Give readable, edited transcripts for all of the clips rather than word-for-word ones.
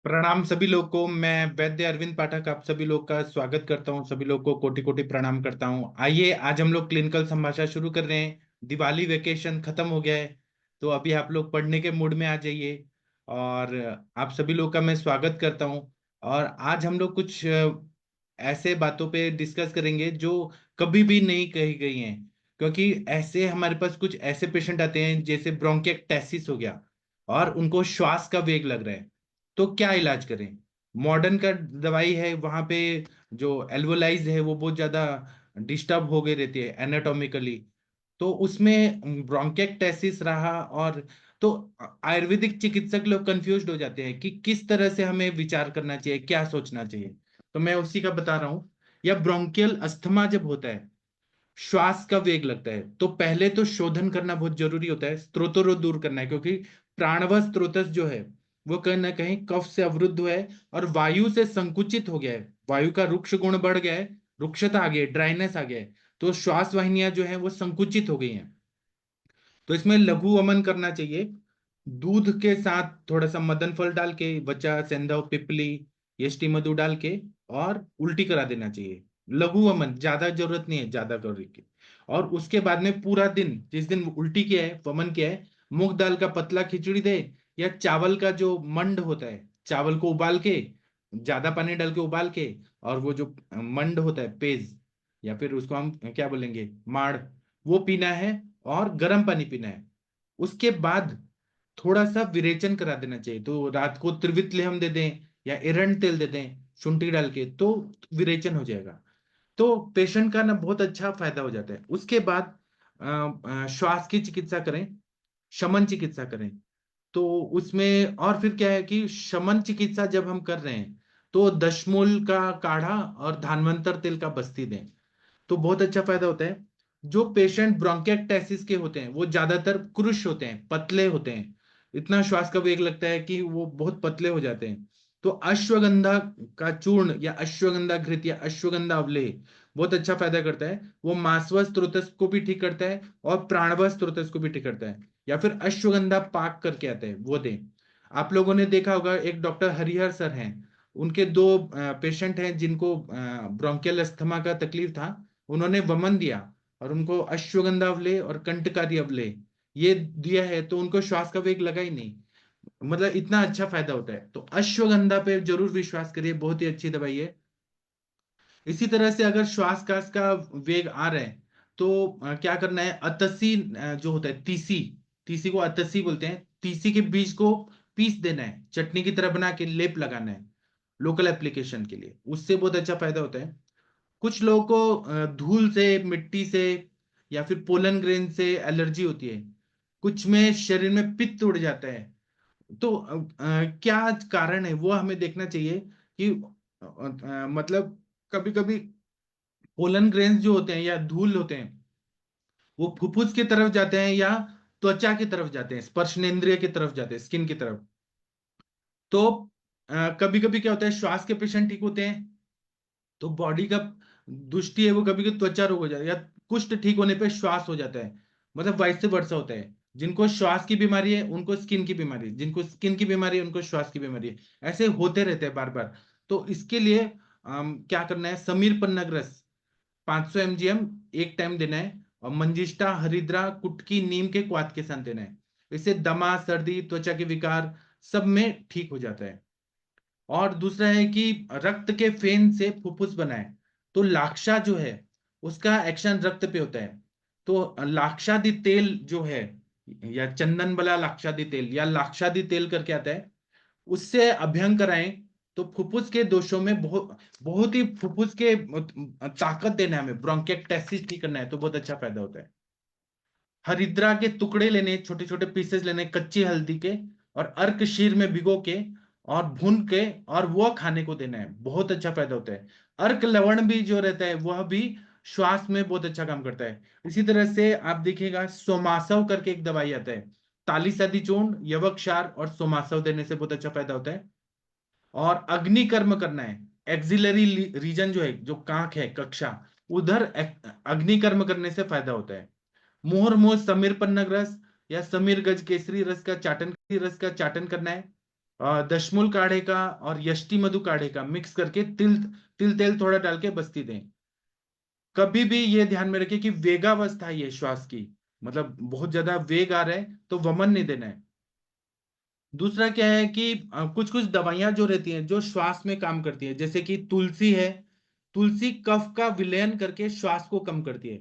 प्रणाम सभी लोग को। मैं वैद्य अरविंद पाठक आप सभी लोग का स्वागत करता हूं। सभी लोग को कोटि कोटि प्रणाम करता हूं। आइए आज हम लोग क्लिनिकल संभाषा शुरू कर रहे हैं। दिवाली वेकेशन खत्म हो गया है, तो अभी आप लोग पढ़ने के मूड में आ जाइए। और आप सभी लोग का मैं स्वागत करता हूं। और आज हम लोग कुछ ऐसे बातों पे डिस्कस करेंगे जो कभी भी नहीं कही गई हैं। क्योंकि ऐसे हमारे पास कुछ ऐसे पेशेंट आते हैं जैसे ब्रोंकिएक्टेसिस हो गया और उनको श्वास का वेग लग रहा है, तो क्या इलाज करें। मॉडर्न का दवाई है, वहां पे जो एल्वोलाइज है वो बहुत ज्यादा डिस्टर्ब हो गई रहती है एनाटॉमिकली। तो उसमें ब्रोंकिएक्टेसिस रहा, और तो आयुर्वेदिक चिकित्सक लोग कंफ्यूज्ड हो जाते हैं कि किस तरह से हमें विचार करना चाहिए, क्या सोचना चाहिए। तो मैं उसी का बता रहा हूँ। या ब्रोंकियल अस्थमा जब होता है, श्वास का वेग लगता है, तो पहले तो शोधन करना बहुत जरूरी होता है, स्त्रोतों को दूर करना है। क्योंकि प्राणव स्त्रोतस जो है वो कहीं ना कहीं कफ से अवरुद्ध हुआ है और वायु से संकुचित हो गया है। वायु का रुक्ष गुण बढ़ गया है, रुक्षता आ गई है, ड्राइनेस आ गया है। तो श्वास वाहिनियां जो है वो संकुचित हो गई हैं। तो इसमें लघु वमन करना चाहिए। दूध के साथ थोड़ा सा मदन फल डाल के, वचा सेंधव पिपली यष्टि मधु डाल के, और उल्टी करा देना चाहिए। लघु वमन, ज्यादा जरूरत नहीं है ज्यादा करने की। और उसके बाद में पूरा दिन, जिस दिन उल्टी किया है, वमन किया है, मूंग दाल का पतला खिचड़ी दे, या चावल का जो मंड होता है, चावल को उबाल के, ज्यादा पानी डाल के उबाल के, और वो जो मंड होता है पेज, या फिर उसको हम क्या बोलेंगे, माड़, वो पीना है। और गर्म पानी पीना है। उसके बाद थोड़ा सा विरेचन करा देना चाहिए। तो रात को त्रिवित लेहम दे दें या एरंड तेल दे दें शुंठी डाल के, तो विरेचन हो जाएगा। तो पेशेंट का ना बहुत अच्छा फायदा हो जाता है। उसके बाद श्वास की चिकित्सा करें, शमन चिकित्सा करें। तो उसमें और फिर क्या है कि शमन चिकित्सा जब हम कर रहे हैं, तो दशमूल का काढ़ा और धानवंतर तेल का बस्ती दें, तो बहुत अच्छा फायदा होता है। जो पेशेंट ब्रोंकिएक्टाइसिस के होते हैं वो ज्यादातर क्रुश होते हैं, पतले होते हैं। इतना श्वास का वेग लगता है कि वो बहुत पतले हो जाते हैं। तो अश्वगंधा का चूर्ण या अश्वगंधा घृत या अश्वगंधा अवलेह बहुत अच्छा फायदा करता है। वो मासव स्त्रोतस को भी ठीक करता है और प्राणव स्त्रोतस को भी ठीक करता है। या फिर अश्वगंधा पाक करके आता है, वो दें। आप लोगों ने देखा होगा, एक डॉक्टर हरिहर सर हैं, उनके दो पेशेंट हैं जिनको ब्रोंकियल अस्थमा का तकलीफ था। उन्होंने वमन दिया और उनको अश्वगंधा अवलेह और कंटकारी अवलेह ये दिया है, तो उनको श्वास का वेग लगा ही नहीं। मतलब इतना अच्छा फायदा होता है। तो अश्वगंधा पे जरूर विश्वास करिए, बहुत ही अच्छी दवाई है। इसी तरह से अगर श्वास का वेग आ रहा है, तो क्या करना है, अतसी जो होता है तीसी, तीसी को अतसी बोलते हैं, तीसी के बीज को पीस देना है, चटनी की तरह बना के लेप लगाना है लोकल एप्लीकेशन के लिए। उससे बहुत अच्छा फायदा होता है। कुछ लोगों को धूल से, मिट्टी से, या फिर पोलन ग्रेन से एलर्जी होती है। कुछ में शरीर में पित्त उड़ जाता है। तो क्या कारण है वो हमें देखना चाहिए कि मतलब कभी कभी पोलन ग्रेन्स जो होते हैं या धूल होते हैं, वो फुफ्फुस की तरफ जाते हैं या त्वचा की तरफ जाते हैं, स्पर्शनेंद्रिय की तरफ जाते हैं, स्किन की तरफ। तो कभी कभी क्या होता है, श्वास के पेशेंट ठीक होते हैं तो बॉडी का दुष्टि है वो कभी कभी त्वचा रोग हो जाता है, या कुष्ठ ठीक होने पे श्वास हो जाता है। मतलब वाइस वर्षा होता है। जिनको श्वास की बीमारी है उनको स्किन की बीमारी, जिनको स्किन की बीमारी है उनको श्वास की बीमारी है। ऐसे होते रहते हैं बार बार। तो इसके लिए क्या करना है, समीर पन्नाग्रस 500 mgm एक टाइम देना है, और मंजिष्ठा हरिद्रा कुटकी नीम के क्वाथ के साथ देना है। इससे दमा, सर्दी, त्वचा के विकार सब में ठीक हो जाता है। और दूसरा है कि रक्त के फेन से फुफ्फुस बनाए, तो लाक्षा जो है उसका एक्शन रक्त पे होता है। तो लाक्षादि तेल जो है, या चंदन बला लाक्षादि तेल या लाक्षादि तेल करके आता है, उससे अभ्यंग कराएं। तो फुफ्फुस के दोषों में बहुत बहुत ही, फुफ्फुस के ताकत देना है हमें, ब्रोंकिएक्टाइटिस ठीक करना है, तो बहुत अच्छा फायदा होता है। हरिद्रा के टुकड़े लेने, छोटे छोटे पीसेस लेने कच्ची हल्दी के, और अर्क शीर में भिगो के और भून के, और वो खाने को देना है, बहुत अच्छा फायदा होता है। अर्क लवण भी जो रहता है वह भी श्वास में बहुत अच्छा काम करता है। इसी तरह से आप देखिएगा, सोमासव करके एक दवाई आता है, तालिसदी चूर्ण, यवक क्षार और सोमासव देने से बहुत अच्छा फायदा होता है। और अग्नि कर्म करना है, एक्सिलरी रीजन जो है, जो कांख है, कक्षा, उधर अग्नि कर्म करने से फायदा होता है। मोहर मोह समीर पन्नग रस या समीर गज केसरी रस का चाटन करना है। दशमूल काढ़े का और यष्टि मधु काढ़े का मिक्स करके तिल तिल तेल थोड़ा डाल के बस्ती दें। कभी भी ये ध्यान में रखिए कि वेगावस्था है ये श्वास की, मतलब बहुत ज्यादा वेग आ रहा है तो वमन नहीं देना है। दूसरा क्या है कि कुछ कुछ दवाइयां जो रहती हैं जो श्वास में काम करती है, जैसे कि तुलसी है। तुलसी कफ का विलयन करके श्वास को कम करती है।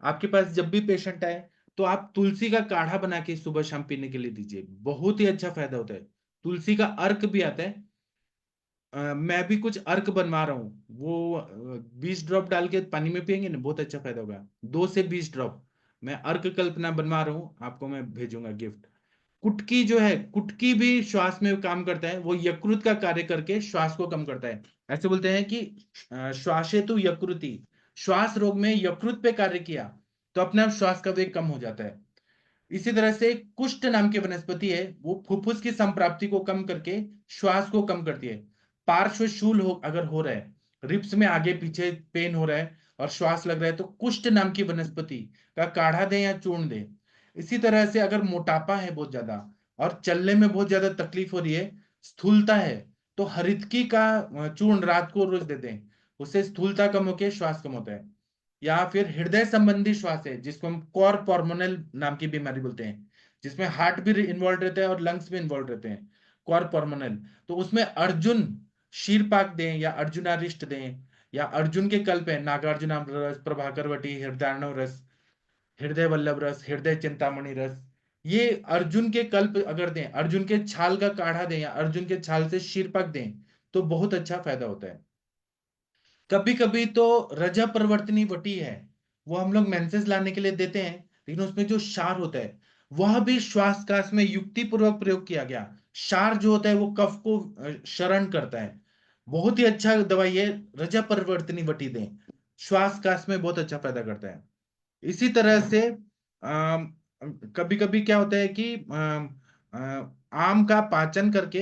आपके पास जब भी पेशेंट आए तो आप तुलसी का काढ़ा बना के सुबह शाम पीने के लिए दीजिए, बहुत ही अच्छा फायदा होता है। तुलसी का अर्क भी आता है। मैं भी कुछ अर्क बनवा रहा हूँ, वो 20 ड्रॉप डाल के पानी में पियेंगे ना, बहुत अच्छा फायदा होगा। 2 से 20 ड्रॉप मैं अर्क कल्पना बनवा रहा हूँ, आपको मैं भेजूंगा गिफ्ट। कुटकी जो है, कुटकी भी श्वास में काम करता है, वो यकृत का कार्य करके श्वास को कम करता है। ऐसे बोलते हैं कि श्वासेतु यकृति, श्वास रोग में यकृत पे कार्य किया तो अपने आप श्वास का वेग कम हो जाता है। इसी तरह से कुष्ठ नाम की वनस्पति है, वो फुफ्फुस की संप्राप्ति को कम करके श्वास को कम करती है। पार्श्व शूल हो अगर हो रहा है, रिप्स में आगे पीछे पेन हो रहा है और श्वास लग रहा है, तो कुष्ठ नाम की वनस्पति का काढ़ा दें या चूर्ण दें। इसी तरह से अगर मोटापा है बहुत ज्यादा और चलने में बहुत ज्यादा तकलीफ हो रही है, स्थूलता है, तो हरितकी का चूर्ण रात को रोज दे दें, उससे स्थूलता कम होकर श्वास कम होता है। या फिर हृदय संबंधी श्वास है जिसको हम कॉर्पोर्मोनल नाम की बीमारी बोलते हैं, जिसमें हार्ट भी इन्वॉल्व रहता है और लंग्स भी इन्वॉल्व रहते हैं, कॉर्पोर्मोनल। तो उसमें अर्जुन शीरपाक दें या अर्जुनारिष्ट दें, या अर्जुन के कल्प है नागार्जुनाम रस, प्रभाकर वटी, हृदयार्णव रस, हृदय वल्लभ रस, हृदय चिंतामणि रस। ये अर्जुन के कल्प अगर दें, अर्जुन के छाल का काढ़ा दें या अर्जुन के छाल से शीरपाक दें तो बहुत अच्छा फायदा होता है। कभी कभी तो रजा परिवर्तनी वटी है, वो हम लोग मेंसेस लाने के लिए देते हैं, लेकिन उसमें जो क्षार होता है वह भी श्वास में युक्ति पूर्वक प्रयोग किया गया। क्षार जो होता है वो कफ को शरण करता है। बहुत ही अच्छा दवाई है, रजा परिवर्तनी वटी दें, श्वास में बहुत अच्छा फायदा करता है। इसी तरह से कभी कभी क्या होता है कि आम का पाचन करके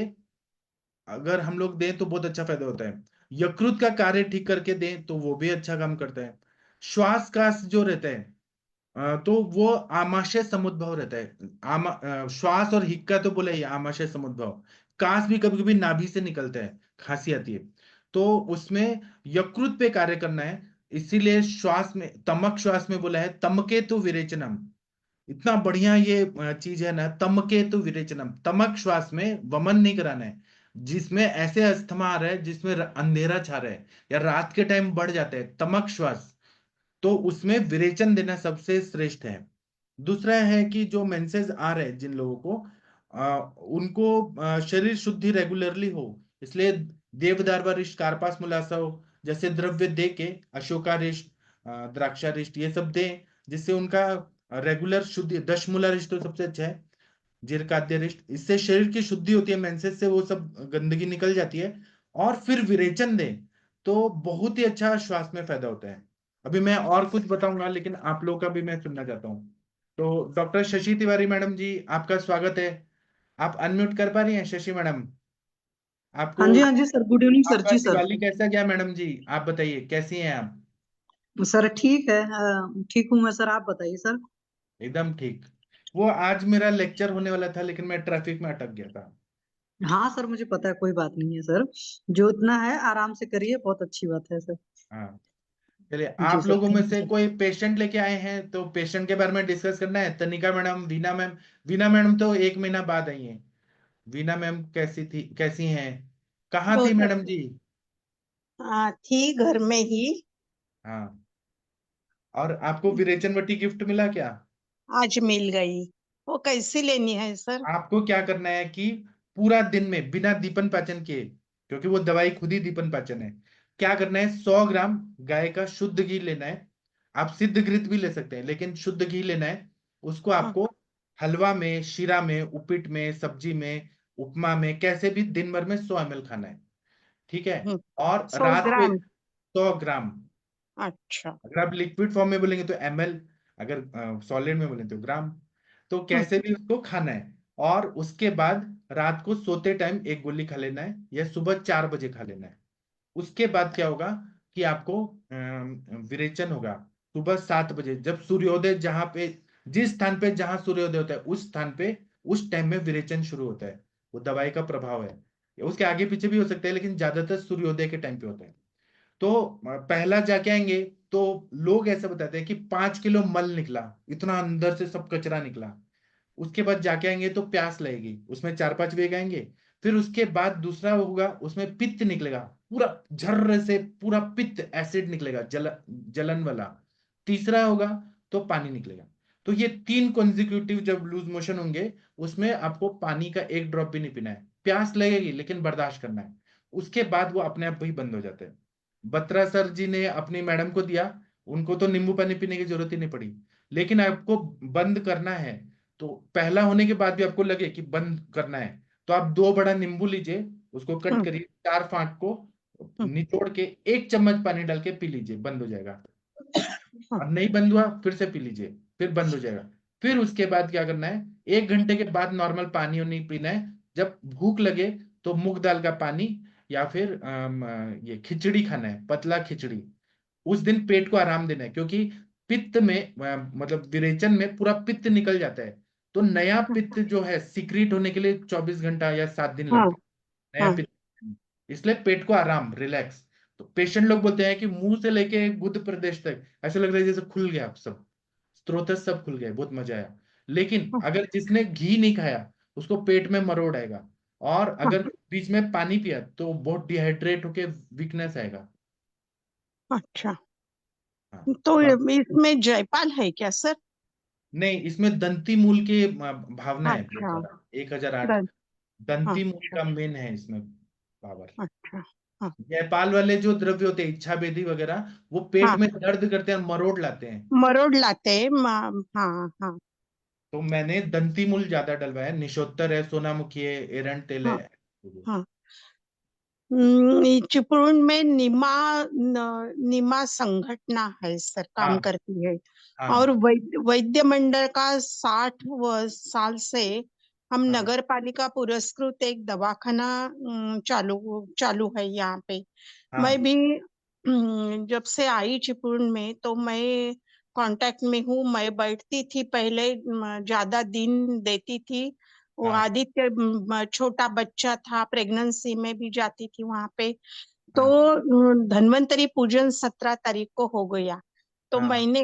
अगर हम लोग दें तो बहुत अच्छा फायदा होता है। यकृत का कार्य ठीक करके दें तो वो भी अच्छा काम करता है। श्वास का जो रहता है तो वो आमाशय समुद्भव रहता है। श्वास और हिक्का तो बोले ही आमाशय समुद्भव। कास भी कभी कभी नाभि से निकलता है, खांसी आती है, तो उसमें यकृत पे कार्य करना है। इसीलिए श्वास में तमक श्वास में बोला है तमके तो विरेचनम। इतना बढ़िया ये चीज है ना, तमकेतु विरेचनम, तमक श्वास में वमन नहीं कराना है। जिसमें ऐसे अस्थमा आ रहा है जिसमें अंधेरा छा रहा है या रात के टाइम बढ़ जाता है, तमक श्वास, तो उसमें विरेचन देना सबसे श्रेष्ठ है। दूसरा है कि जो मेंसेस आ रहे हैं जिन लोगों को उनको शरीर शुद्धि रेगुलरली हो, इसलिए देवदारवा कार्पास मुलासव जैसे द्रव्य दे के, अशोकारिष्ट, द्राक्षारिष्ट, ये सब दें, जिससे उनका रेगुलर शुद्धि, दशमूलारिष्ट तो सबसे अच्छा है, जीरकाद्यरिष्ट, इससे शरीर की शुद्धि होती है, मेंसेस से वो सब गंदगी निकल जाती है। और फिर विरेचन दें तो बहुत ही अच्छा श्वास में फायदा होता है। अभी मैं और कुछ बताऊंगा लेकिन आप लोगों का भी मैं सुनना चाहता हूँ। तो डॉक्टर शशि तिवारी मैडम जी, आपका स्वागत है। आप अनम्यूट कर पा रही हैं शशि मैडम? आपको हाँ जी सर, गुड इवनिंग सर आपका जी सर। दिवाली कैसा गया मैडम जी? आप बताइए कैसी हैं आप? सर ठीक है, ठीक हूँ मैं सर, आप बताइए सर। एकदम ठीक। वो आज मेरा लेक्चर होने वाला था लेकिन मैं ट्रैफिक में अटक गया था। हाँ सर, मुझे पता है, कोई बात नहीं है सर। जो इतना है आराम से करिए, बहुत अच्छी बात है सर। हाँ, चलिए, जी आप सर, लोगों में थैंक यू से सर। कोई पेशेंट लेके आए हैं तो पेशेंट के बारे में डिस्कस करना है। तनिका madam, Veena ma'am. Veena madam तो 1 महीना बाद आई हैं। वीना मैम कैसी थी, कैसी हैं? कहाँ थी बहुत मैडम अच्छी। जी? हाँ, थी घर में ही। हाँ, और आपको विरेचन वटी गिफ्ट मिला क्या? आज मिल गई। वो कैसी लेनी है सर? आपको क्या करना है कि पूरा दिन में बिना दीपन पाचन किए, क्योंकि वो दवाई खुद ही दीपन पाचन है, क्या करना है, 100 ग्राम गाय का शुद्ध घी लेना है। आप सिद्ध घृत भी ले सकते हैं लेकिन शुद्ध घी लेना है। उसको हाँ, आपको हलवा में, शीरा में, उपीट में, सब्जी में, उपमा में, कैसे भी दिन भर में 100 ml खाना है। ठीक है? हम्म, और सौ रात को ग्राम 100 ग्राम। अच्छा। अगर आप लिक्विड फॉर्म में बोलेंगे तो ml, अगर सॉलिड में बोलेंगे तो ग्राम। तो हम्म, कैसे भी उसको खाना है। और उसके बाद रात को सोते टाइम एक गोली खा लेना है या सुबह 4 बजे खा लेना है। उसके बाद क्या होगा कि आपको विरेचन होगा सुबह 7 बजे, जब सूर्योदय जहां पे, जिस स्थान पे जहां सूर्योदय होता है उस स्थान पे, उस टाइम में विरेचन शुरू होता है। वो दवाई का प्रभाव है। उसके आगे पीछे भी हो सकता है, लेकिन ज्यादातर सूर्योदय के टाइम पे होता है। तो पहला जाके आएंगे तो लोग ऐसा बताते हैं कि 5 किलो मल निकला, इतना अंदर से सब कचरा निकला। उसके बाद जाके आएंगे तो प्यास लगेगी, उसमें 4-5 वेग आएंगे। फिर उसके बाद दूसरा होगा, उसमें पित्त निकलेगा, पूरा झर्र से पूरा पित्त एसिड निकलेगा, जलन वाला। तीसरा होगा तो पानी निकलेगा। तो ये 3 कॉन्जिक्यूटिव जब लूज मोशन होंगे, उसमें आपको पानी का एक ड्रॉप भी नहीं पीना है। प्यास लगेगी लेकिन बर्दाश्त करना है। उसके बाद वो अपने आप ही बंद हो जाते हैं। बत्रा सर जी ने अपनी मैडम को दिया, उनको तो नींबू पानी पीने की जरूरत ही नहीं पड़ी। लेकिन आपको बंद करना है, तो पहला होने के बाद भी आपको लगे कि बंद करना है, तो आप 2 बड़ा नींबू लीजिए, उसको कट हम्म, करिए, 4 फांक को हम्म, निचोड़ के 1 चम्मच पानी डाल के पी लीजिए, बंद हो जाएगा। हम्म, और नहीं बंद हुआ फिर से पी लीजिए, फिर बंद हो जाएगा। फिर उसके बाद क्या करना है, 1 घंटे के बाद नॉर्मल पानी और नहीं पीना है। जब भूख लगे तो मूंग दाल का पानी या फिर ये खिचड़ी खाना है, पतला खिचड़ी। उस दिन पेट को आराम देना है, क्योंकि पित्त में मतलब विरेचन में पूरा पित्त निकल जाता है। तो नया पित्त जो है सिक्रीट होने के लिए 24 घंटा या 7 दिन हाँ लगते हैं, नया हाँ पित्त। इसलिए पेट को आराम, रिलैक्स। तो पेशेंट लोग बोलते हैं कि मुंह से लेके गुद प्रदेश तक ऐसा लग रहा है जैसे खुल गया, सब स्त्रोतस सब खुल गए, बहुत मजा आया। लेकिन हाँ अगर जिसने घी नहीं खाया, उसको पेट में मरोड़ आएगा। और हाँ, अगर बीच में पानी पिया तो बहुत डिहाइड्रेट होके वीकनेस आएगा। अच्छा। हाँ। तो तो इसमें जयपाल है क्या सर? नहीं, इसमें दंती मूल की भावना है बहुत अच्छा। ज्यादा, 1008। डन। हाँ, दंती मूल अच्छा का मेन है इसमें पावर। अच्छा। हाँ जयपाल वाले जो द्रव्य होते हैं, इच्छा बेदी वगैरह, वो पेट हाँ, में दर्द करते हैं और मरोड़ लाते हैं। मरोड़ लाते हैं हाँ हाँ तो मैंने दंती मूल ज्यादा डलवाया है, निशोत्तर है, सोनामुखी है, एरंड तेल हाँ है। हाँ। चिपळूण में निमा संगठना है सर, काम हाँ करती है। और हाँ वैद्य मंडल का 60 साल से हम हाँ नगर पालिका पुरस्कृत एक दवाखाना चालू चालू है यहाँ पे। मैं हाँ भी जब से आई चिपळूण में तो मैं कांटेक्ट में हूँ। मैं बैठती थी पहले, ज्यादा दिन देती थी। वो हाँ आदित्य छोटा बच्चा था, प्रेगनेंसी में भी जाती थी वहां पे। तो हाँ धन्वंतरी पूजन 17 तारीख को हो गया। तो हाँ मैंने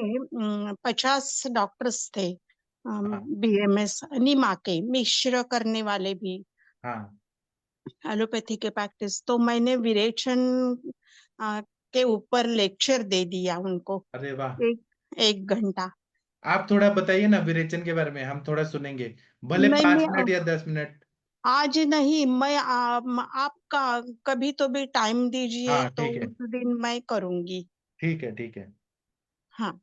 50 डॉक्टर्स थे, हाँ बीएमएस नीमा के मिश्र करने वाले भी, हाँ। एलोपैथी के प्रैक्टिस। तो मैंने विरेचन अ, के ऊपर लेक्चर दे दिया उनको, अरे वाह। एक 1 घंटा। आप थोड़ा बताइए ना विरेचन के बारे में, हम थोड़ा सुनेंगे, भले नहीं, 5 मिनट या 10 मिनट। आज नहीं, मैं आपका कभी तो भी टाइम दीजिए हाँ तो ठीक है, उस दिन मैं करूंगी। ठीक है, ठीक है। हाँ।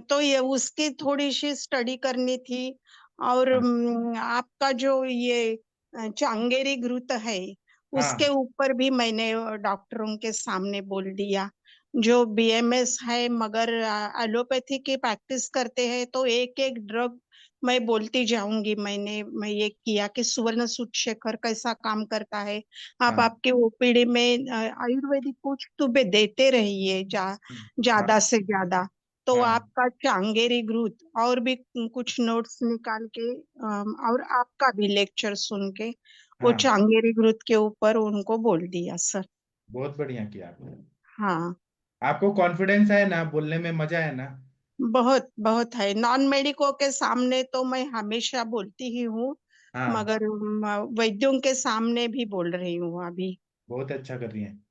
तो ये उसकी थोड़ी सी स्टडी करनी थी। और हाँ आपका जो ये चांगेरी घृत है, उसके हाँ ऊपर भी मैंने डॉक्टरों के सामने बोल दिया। जो बीएमएस है मगर एलोपैथी की प्रैक्टिस करते हैं, तो एक एक ड्रग मैं बोलती जाऊंगी। मैं ये किया कि सुवर्ण सूत्रशेखर कैसा काम करता है। आप हाँ आपके ओपीडी में आयुर्वेदिक कुछ तो भी देते रहिए, हाँ ज्यादा से ज्यादा। तो हाँ आपका चांगेरी ग्रुप और भी कुछ नोट्स निकाल के और आपका भी लेक्चर सुन के वो हाँ। चांगेरी ग्रुप के ऊपर उनको बोल दिया सर। बहुत बढ़िया किया आपने। हाँ, आपको कॉन्फिडेंस है ना, बोलने में मजा है ना? बहुत बहुत है। नॉन मेडिको के सामने तो मैं हमेशा बोलती ही हूँ, हाँ, मगर वैद्यों के सामने भी बोल रही हूँ अभी। बहुत अच्छा कर रही हैं।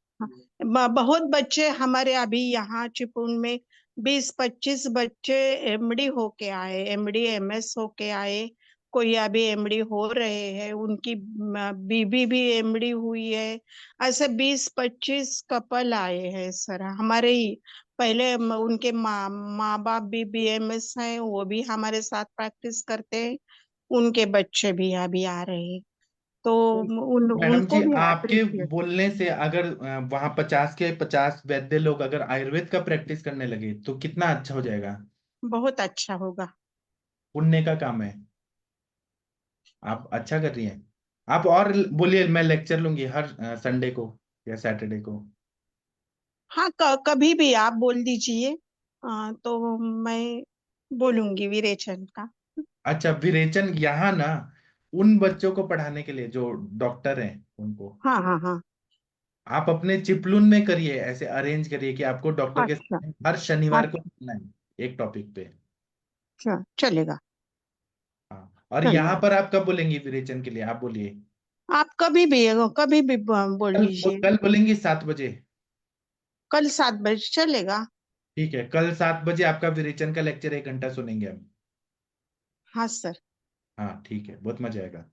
बहुत बच्चे हमारे अभी यहाँ चिपळूण में 20-25 बच्चे एमडी होके आए, एमडी एमएस होके आए। कोई अभी एमडी हो रहे हैं, उनकी बीबी भी एमडी हुई है। ऐसे 20-25 कपल आए हैं सर हमारे ही। पहले उनके माँ बाप भी बीएमएस हैं, वो भी हमारे साथ प्रैक्टिस करते हैं। उनके बच्चे भी अभी आ रहे हैं। तो तो मैडम उनको जी, भी आपके अप्रिशिएट। बोलने से अगर वहां 50 के 50 वैद्य लोग अगर आयुर्वेद का प्रैक्टिस करने लगे तो कितना अच्छा हो जाएगा। बहुत अच्छा होगा। पुण्य का काम है। आप अच्छा कर रही हैं। आप और बोलिए, मैं लेक्चर लूंगी हर संडे को या सैटरडे को। हाँ, कभी भी आप बोल दीजिए, तो मैं बोलूंगी विरेचन का। अच्छा, विरेचन यहाँ ना उन बच्चों को पढ़ाने के लिए जो डॉक्टर हैं उनको हाँ हाँ हाँ। आप अपने चिपलून में करिए, ऐसे अरेंज करिए कि आपको डॉक्टर के अच्छा सामने हर शनिवार को अच्छा। मिलना है एक टॉपिक पे। अच्छा चलेगा। हाँ, और यहाँ चलेगा। पर आप कब बोलेंगी विरेचन के लिए, आप बोलिए। आप कभी भी बोल दीजिए। कल बोलेंगी 7 बजे। कल 7 बजे चलेगा। ठीक है, कल 7 बजे आपका विरेचन का लेक्चर 1 घंटा सुनेंगे हम। हाँ सर। हाँ ठीक है, बहुत मजा आएगा।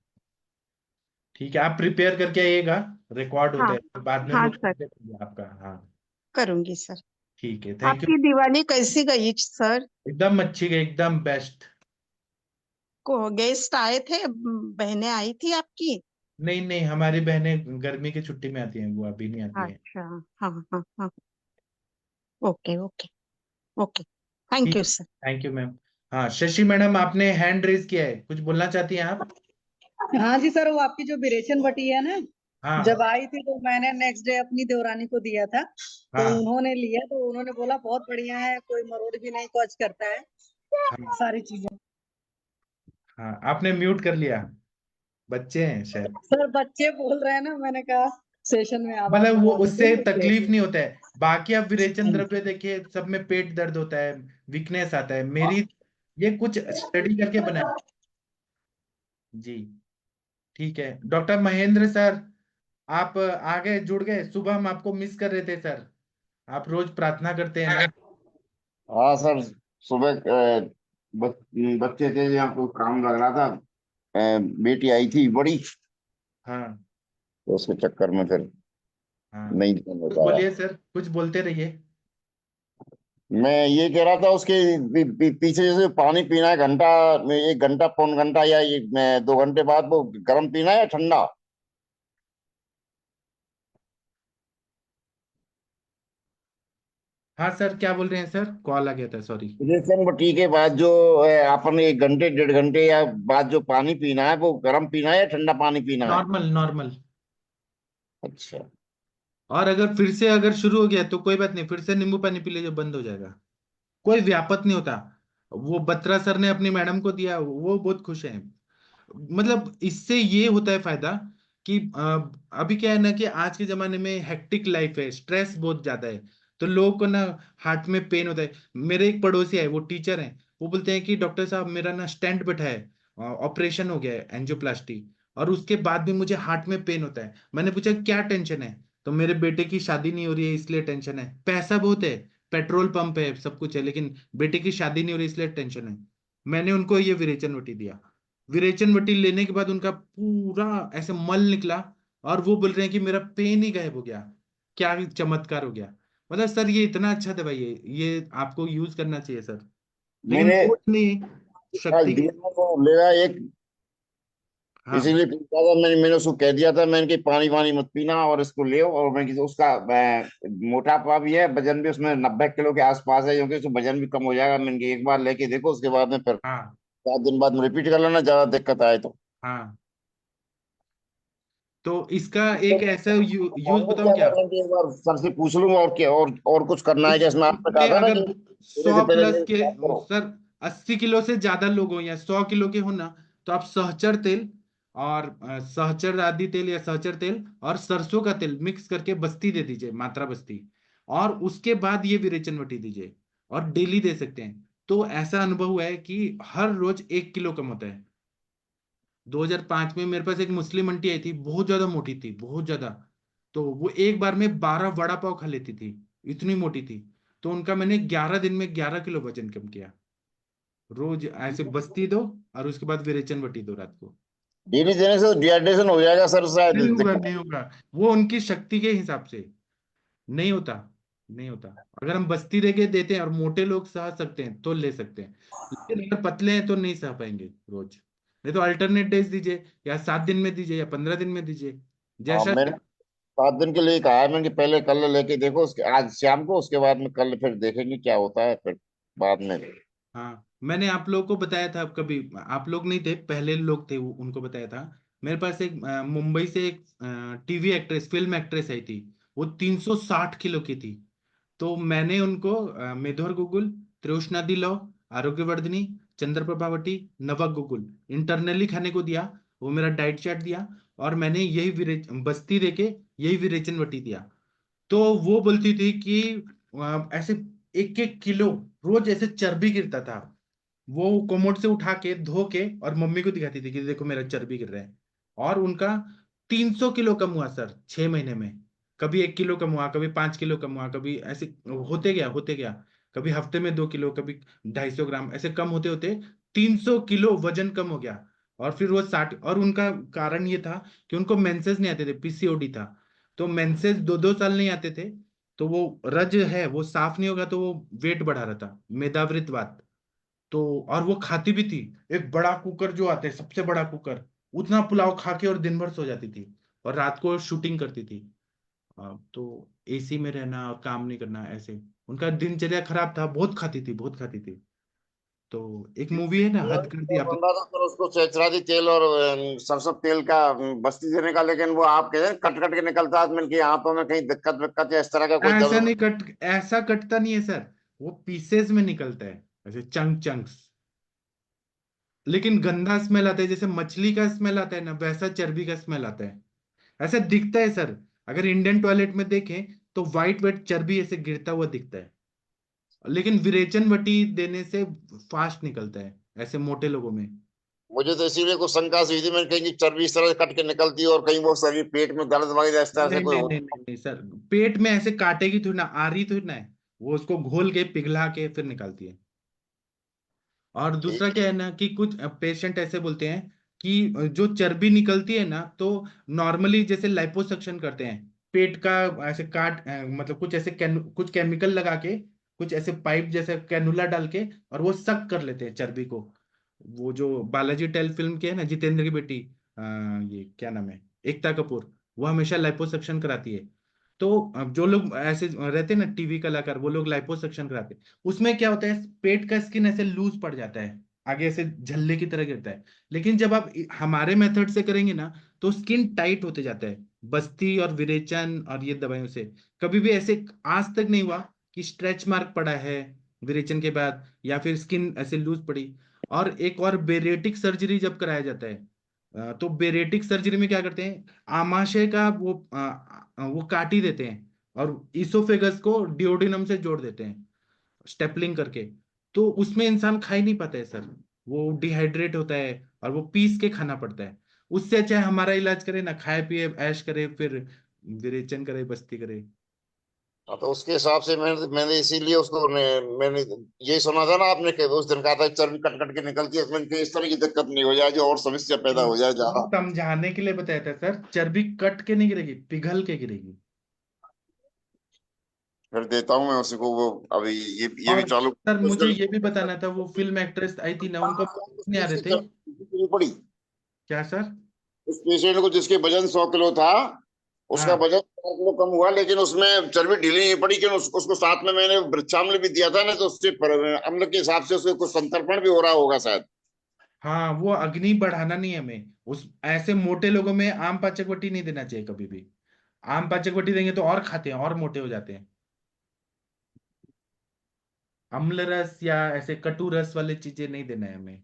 ठीक है, आप प्रिपेयर करके आइएगा, रिकॉर्ड होता हाँ है तो बाद में हम हाँ लोग सर, आपका। हाँ करूंगी सर। ठीक है, थैंक यू। आपकी दिवाली कैसी गई सर? एकदम अच्छी गई, एकदम बेस्ट। को गेस्ट आए थे, बहनें आई थी आपकी? नहीं नहीं, हमारी बहनें गर्मी की छुट्टी में आती हैं, वो अभी नहीं आती हैं। अच्छा। हाँ हाँ हाँ। Okay okay. ओके। थैंक ठीक यू है, सर। Thank you ma'am. हाँ, शशि मैडम आपने हैंड रेज किया है, कुछ बोलना चाहती हैं आप? हाँ जी सर, वो आपकी जो विरेचन बटी है ना, हाँ जब आई थी तो मैंने नेक्स्ट डे अपनी देवरानी को दिया था, तो हाँ उन्होंने लिया तो उन्होंने बोला बहुत बढ़िया है, कोई मरोड़ भी नहीं, कुछ करता है हाँ सारी चीजें। हाँ, आपने म्यूट कर लिया, बच्चे हैं शायद। सर बच्चे बोल रहे हैं ना, मैंने कहा सेशन में आवाज मतलब वो बढ़ा देते उससे हैं इसलिए तकलीफ ऐसे। नहीं होता है। बाकी आप विरेचन हाँ द्रव्य देखिए, सब में पेट दर्द होता है, वीकनेस आता है। मेरी ये कुछ स्टडी करके बनाया। जी ठीक है, डॉक्टर महेंद्र सर, आप आ गए, जुड़ गए। सुबह हम आपको मिस कर रहे थे सर, आप रोज प्रार्थना करते हैं ना। हाँ सर, सुबह बच्चे थे, यहाँ को काम लग रहा था। बेटी आई थी बड़ी, हाँ तो उसके चक्कर में फिर हाँ, नहीं ध्यान हो कुछ पाया। बोलिए सर, कुछ बोलते रहिए। मैं ये कह रहा था उसके पीछे जैसे पानी पीना है घंटा, 1 घंटा, पौन घंटा, या 2 घंटे बाद वो गर्म पीना है या ठंडा? हाँ सर, क्या बोल रहे हैं सर, कॉल आ गया था, सॉरी। रिलेशन बटी के बाद जो अपन 1 घंटे 1.5 घंटे या बाद जो पानी पीना है, वो गर्म पीना है या ठंडा पानी पीना है? Normal normal. अच्छा। और अगर फिर से अगर शुरू हो गया तो कोई बात नहीं, फिर से नींबू पानी पी लीजिए, बंद हो जाएगा। कोई व्यापत नहीं होता। वो बत्रा सर ने अपनी मैडम को दिया, वो बहुत खुश है। मतलब इससे ये होता है फायदा कि अभी क्या है ना कि आज के जमाने में हेक्टिक लाइफ है, स्ट्रेस बहुत ज्यादा है, तो लोगों को ना हार्ट में पेन होता है। मेरे एक पड़ोसी है, वो टीचर है, वो बोलते हैं कि डॉक्टर साहब मेरा ना स्टेंट बैठा है, ऑपरेशन हो गया है, एंजियोप्लास्टी, और उसके बाद भी मुझे हार्ट में पेन होता है। मैंने पूछा क्या टेंशन है, तो मेरे बेटे की शादी नहीं हो रही है इसलिए टेंशन है। पैसा बहुत है, पेट्रोल पंप है, सब कुछ है, लेकिन बेटे की शादी नहीं हो रही इसलिए टेंशन है। मैंने उनको ये विरेचन वटी दिया। विरेचन वटी लेने के बाद उनका पूरा ऐसे मल निकला, और वो बोल रहे हैं कि मेरा पेन ही गायब हो गया। क्या चमत्कार हो गया। मतलब सर ये इतना अच्छा दवाई है, ये आपको यूज करना चाहिए सर। लेकिन मैंने वो इतनी आज शक्ति। दिया था, वो लेगा एक, हाँ इसीलिए पूछा था। मैंने उसको कह दिया था, मैंने कि पानी वानी मत पीना और इसको ले, और मैं उसका मोटापा भी है, वजन भी उसमें 90 किलो के आसपास है, क्योंकि उसका वजन भी कम हो जाएगा। मैंने कहा एक बार लेके देखो, उसके बाद में फिर हाँ 7 दिन बाद में रिपीट कर लेना, ज्यादा दिक्कत आए तो। हाँ, तो इसका तो एक ऐसा यूज और बताऊं क्या क्या। करना चाहिए, एक बार सर से पूछ लूंगा, और क्या और कुछ करना है क्या इसमें? आपने कहा इसमें था ना अगर कि मेरे 100 से पहले प्लस मेरे के, से बात करो। सर 80 किलो से ज्यादा लोग हो या 100 किलो के हो ना, तो आप सहचर तेल और सहचर आदि तेल या सहचर तेल और सरसों का तेल मिक्स करके बस्ती दे दीजिए, मात्रा बस्ती, और उसके बाद ये विरेचन वटी दीजिए, और डेली दे सकते हैं। तो ऐसा अनुभव हुआ है कि हर रोज 1 किलो कम होता है। 2005 में मेरे पास एक मुस्लिम आंटी आई थी, बहुत ज्यादा मोटी थी, बहुत ज्यादा। तो वो एक बार में 12 वड़ा पाव खा लेती थी, इतनी मोटी थी। तो उनका मैंने 11 दिन में 11 किलो वजन कम किया। रोज ऐसे बस्ती दो, और उसके बाद विरेचन वटी दो रात को। डेली देने से डिहाइड्रेशन हो जाएगा सर, शायद नहीं होगा, दिक्कत। नहीं होगा। वो उनकी शक्ति के हिसाब से नहीं होता, नहीं होता। अगर हम बस्ती देके देते हैं और मोटे लोग सह सकते हैं तो ले सकते हैं, लेकिन अगर पतले हैं तो नहीं सह पाएंगे रोज। नहीं तो अल्टरनेट डेज दीजिए, या 7 दिन में दीजिए या 15 दिन में दीजिए, हाँ, जैसा। मैंने 7 दिन के लिए कहा है। मैंने कि पहले कल लेके देखो, उसके आज शाम को, उसके बाद में कल फिर देखेंगे क्या होता है, फिर बाद में। हाँ, मैंने आप लोगों को बताया था, कभी आप लोग नहीं थे, पहले लोग थे, उनको बताया था। मेरे पास एक मुंबई से एक TV actress, film actress I थी, वो 360 किलो की थी। तो मैंने उनको मेधोर गुगुल, त्रिउष्णादि लव, आरोग्यवर्धिनी, चंद्र प्रभावती, नवक गुगुल इंटरनली खाने को दिया, वो मेरा डाइट चार्ट दिया, और मैंने यही बस्ती देके यही विरेचन वटी दिया। तो वो बोलती थी कि ऐसे 1-1 किलो रोज ऐसे चर्बी गिरता था। वो कोमोड से उठा के धो के और मम्मी को दिखाती थी कि देखो मेरा चर्बी गिर रहा है। और उनका 300 किलो कम हुआ सर 6 महीने में। कभी 1 किलो कम हुआ, कभी 5 किलो कम हुआ, कभी ऐसे होते गया। कभी हफ्ते में 2 किलो, कभी 250 ग्राम, ऐसे कम होते होते 300 किलो वजन कम हो गया। और फिर वो 60, और उनका कारण ये था कि उनको मेंसेस नहीं आते थे, पीसीओडी था। तो मेंसेस 2-2 साल नहीं आते थे, तो वो रज है वो साफ नहीं होगा, तो वो वेट बढ़ा रहा था, मेदावृत वात। तो और वो खाती भी थी, एक बड़ा कुकर जो आता है सबसे बड़ा कुकर, उतना पुलाव खा के और दिन भर सो जाती थी। और रात को शूटिंग करती थी। तो एसी में रहना और काम नहीं करना, ऐसे उनका दिनचर्या खराब था, बहुत खाती थी, बहुत खाती थी। तो एक मूवी है ना, हद कर दी आपने। बन रहा था पर उसको चेचरा तेल और सरसों तेल का बस्ती देने का, लेकिन वो आप कहते हैं कट कट के निकलता है, कि हाथों में कहीं दिक्कत विक्कत या इस तरह का कोई ऐसा दर्द। नहीं कट ऐसा कटता नहीं है सर, वो पीसेस में निकलता है, ऐसे चंक्स। लेकिन गंदा स्मेल आता है, जैसे मछली का स्मेल आता है ना, वैसा चर्बी का स्मेल आता है। ऐसा दिखता है सर, अगर इंडियन टॉयलेट में देखें तो व्हाइट व्हाइट चर्बी ऐसे गिरता हुआ दिखता है। लेकिन विरेचन वटी देने से फास्ट निकलता है ऐसे मोटे लोगों में। मुझे तो इसीलिए कुछ शंका सी थी, मैंने कहीं की चर्बी इस तरह से कट के निकलती है और कहीं वो शरीर पेट में दर्द वगैरह इस तरह से नहीं कोई नहीं हो। नहीं नहीं नहीं सर, पेट में ऐसे काटेगी थोड़ी ना, आ रही थोड़ी ना है। वो उसको घोल के पिघला के फिर निकालती है। और दूसरा ठीक। क्या है ना कि कुछ पेशेंट ऐसे बोलते हैं कि जो चर्बी निकलती है ना, तो नॉर्मली जैसे लाइपोसक्शन करते हैं पेट का, ऐसे मतलब कुछ ऐसे कुछ केमिकल लगा के, कुछ ऐसे पाइप जैसे कैनुला डाल के, और वो सक कर लेते हैं चर्बी को। वो जो बालाजी टेल फिल्म के है ना, जितेंद्र की बेटी, ये क्या नाम है, एकता कपूर, वो हमेशा लाइपोसक्शन कराती है। तो अब जो लोग ऐसे रहते हैं ना टीवी कलाकार, वो लोग लाइपोसक्शन कराते हैं। उसमें क्या होता है, पेट का स्किन ऐसे लूज पड़ जाता है, आगे से झल्ले की तरह गिरता है। लेकिन जब आप हमारे मेथड से करेंगे ना, तो स्किन टाइट होते जाता है, बस्ती और विरेचन और ये दवाइयों से। कभी भी ऐसे आज तक नहीं हुआ कि स्ट्रेच मार्क पड़ा है विरेचन के बाद, या फिर स्किन ऐसे लूज पड़ी। और एक और बेरेटिक सर्जरी जब कराया जाता है, तो बेरेटिक सर्जरी में क्या करते हैं, आमाशय का वो काट ही देते हैं, और इसोफेगस को डिओडिनम से जोड़ देते हैं स्टेपलिंग करके। तो उसमें इंसान खा ही नहीं पाता है सर, वो डिहाइड्रेट होता है, और वो पीस के खाना पड़ता है। उससे अच्छा है हमारा इलाज करे ना, खाए पिए ऐश करे, फिर विरेचन करे, बस्ती करे। हाँ, तो उसके हिसाब से मैंने मैंने इसीलिए उसको मैंने यही सुना था ना आपने कि उस दिन कहा था कि चर्बी कट कट के निकलती है, इसमें कहीं इस तरह की दिक्कत नहीं हो जाए जो और समस्या पैदा हो जाए वो ज्यादा। समझाने के लिए बताया था सर, चर्बी कट के नहीं गिरेगी, पिघल के गिरेगी। फिर देता हूँ मैं उसी को वो, अभी ये भी और चालू सर उस मुझे दिन। ये भी बताना था, वो फिल्म एक्ट्रेस आई थी ना, उनको नहीं आ रहे उसकी थे चर्बी पड़ी। क्या सर? उस पेशेंट को जिसके वजन 100 किलो था, उसका हाँ वजन 4 किलो कम हुआ, लेकिन उसमें चर्बी ढीली नहीं पड़ी, क्योंकि उसको साथ में मैंने वृक्षाम्ल भी दिया था ना, तो उससे अम्ल के हिसाब से उसको कुछ संतर्पण भी हो रहा होगा शायद। हाँ, वो अग्नि बढ़ाना नहीं है हमें, उस ऐसे मोटे लोगों में आम पाचक वटी नहीं देना चाहिए कभी भी। आम पाचक वटी देंगे तो और खाते हैं और मोटे हो जाते हैं। अम्ल रस या ऐसे कटु रस वाली चीजें नहीं देना है हमें।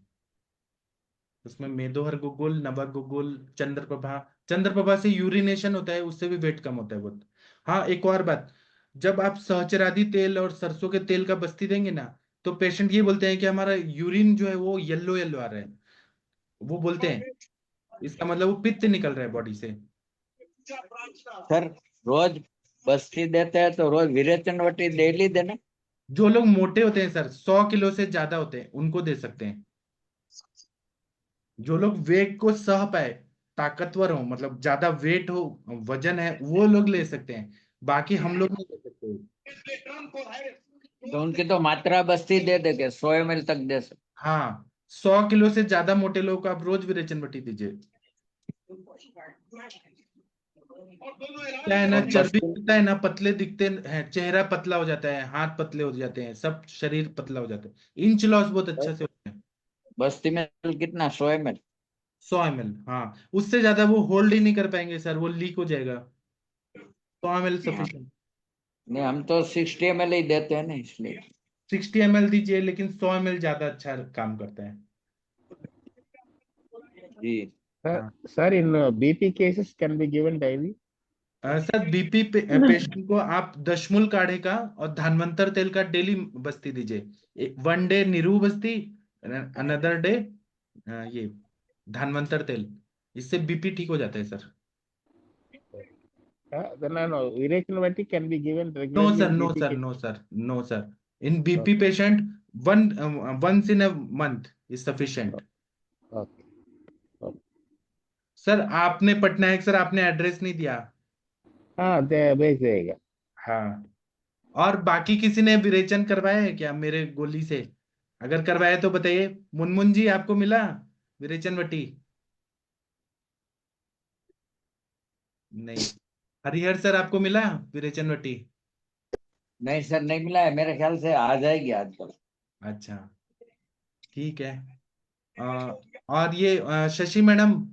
उसमें मेदोहर गुगुल, नवक गुगुल, चंद्रप्रभा, चंद्रप्रभा से यूरिनेशन होता है, उससे भी वेट कम होता है बहुत। हाँ, एक और बात, जब आप सहचरादी तेल और सरसों के तेल का बस्ती देंगे ना, तो पेशेंट ये बोलते हैं कि हमारा यूरिन जो है वो येलो येलो आ रहा है। वो बोलते हैं इसका मतलब वो पित्त निकल रहा है बॉडी से। सर रोज बस्ती देते हैं तो रोज विरेचन वटी डेली देना। जो लोग मोटे होते हैं सर, 100 किलो से ज्यादा होते हैं, उनको दे सकते हैं। जो लोग वेट को सह पाए, ताकतवर हो, मतलब ज्यादा वेट हो, वजन है, वो लोग ले सकते हैं। बाकी हम लोग नहीं ले सकते। तो उनकी तो मात्रा बस्ती दे देंगे 100 ml तक दे सकते। हाँ, 100 किलो से ज्यादा मोटे लोगों को आप रोज विरेचन बटी दीजिए। क्या है ना, और चर्बी बस्ती होता है ना, पतले दिखते हैं, चेहरा पतला हो जाता है, हाथ पतले हो जाते हैं, सब शरीर पतला हो जाता है, इंच लॉस बहुत अच्छा से होता है। बस्ती में कितना 100 ml? 100 ml, हाँ, उससे ज्यादा वो होल्ड ही नहीं कर पाएंगे सर, वो लीक हो जाएगा। 100 ml हाँ सफिशिएंट। नहीं, हम तो 60 ml ही देते हैं ना इसलिए। 60 ml दीजिए, लेकिन 100 ml ज्यादा अच्छा काम करता है। जी। हाँ। Sir, in BP cases can be given daily. Sir BP patient को आप दशमूल काढ़े का और धानवंतर तेल का डेली बस्ती दीजिए। 1 डे नीरू बस्ती, अनदर डे ये धानवंतर तेल, इससे बीपी ठीक हो जाता है sir. Then no, Virechin Vati can be given no regularly sir, in no BP sir, cases. No sir, no sir. In BP patient once in a month is sufficient। Okay. Okay. Sir आपने Patnaik sir आपने address नहीं दिया। हाँ, भेज देगा। हाँ, और बाकी किसी ने विरेचन करवाया है क्या मेरे गोली से? अगर करवाया तो बताइए। मुनमुन जी आपको मिला विरेचन वटी? नहीं। हरिहर सर आपको मिला विरेचन वटी? नहीं सर, नहीं मिला है, मेरे ख्याल से आ जाएगी आजकल। अच्छा, ठीक है। और ये शशि मैडम,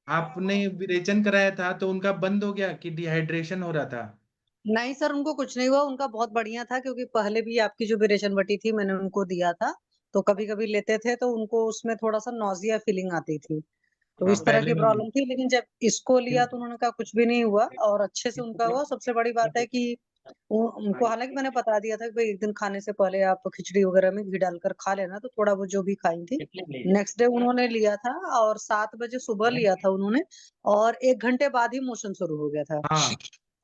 आपने विरेचन कराया था तो उनका बंद हो गया कि डिहाइड्रेशन हो रहा था? नहीं सर, उनको कुछ नहीं हुआ, उनका बहुत बढ़िया था, क्योंकि पहले भी आपकी जो विरेचन वटी थी मैंने उनको दिया था, तो कभी कभी लेते थे तो उनको उसमें थोड़ा सा नॉजिया फीलिंग आती थी, तो हाँ, इस तरह पहले की में भी। प्रॉब्लम थी। लेकिन जब इसको लिया तो उन्होंने कहा कुछ भी नहीं हुआ और अच्छे से उनका हुआ। सबसे बड़ी बात है कि उनको हालांकि मैंने बता दिया था कि भाई एक दिन खाने से पहले आप खिचड़ी वगैरह में घी डालकर खा लेना, तो थोड़ा वो जो भी खाई थी। नेक्स्ट डे उन्होंने लिया था और 7 बजे सुबह लिया था उन्होंने, और 1 घंटे बाद ही मोशन शुरू हो गया था। हाँ,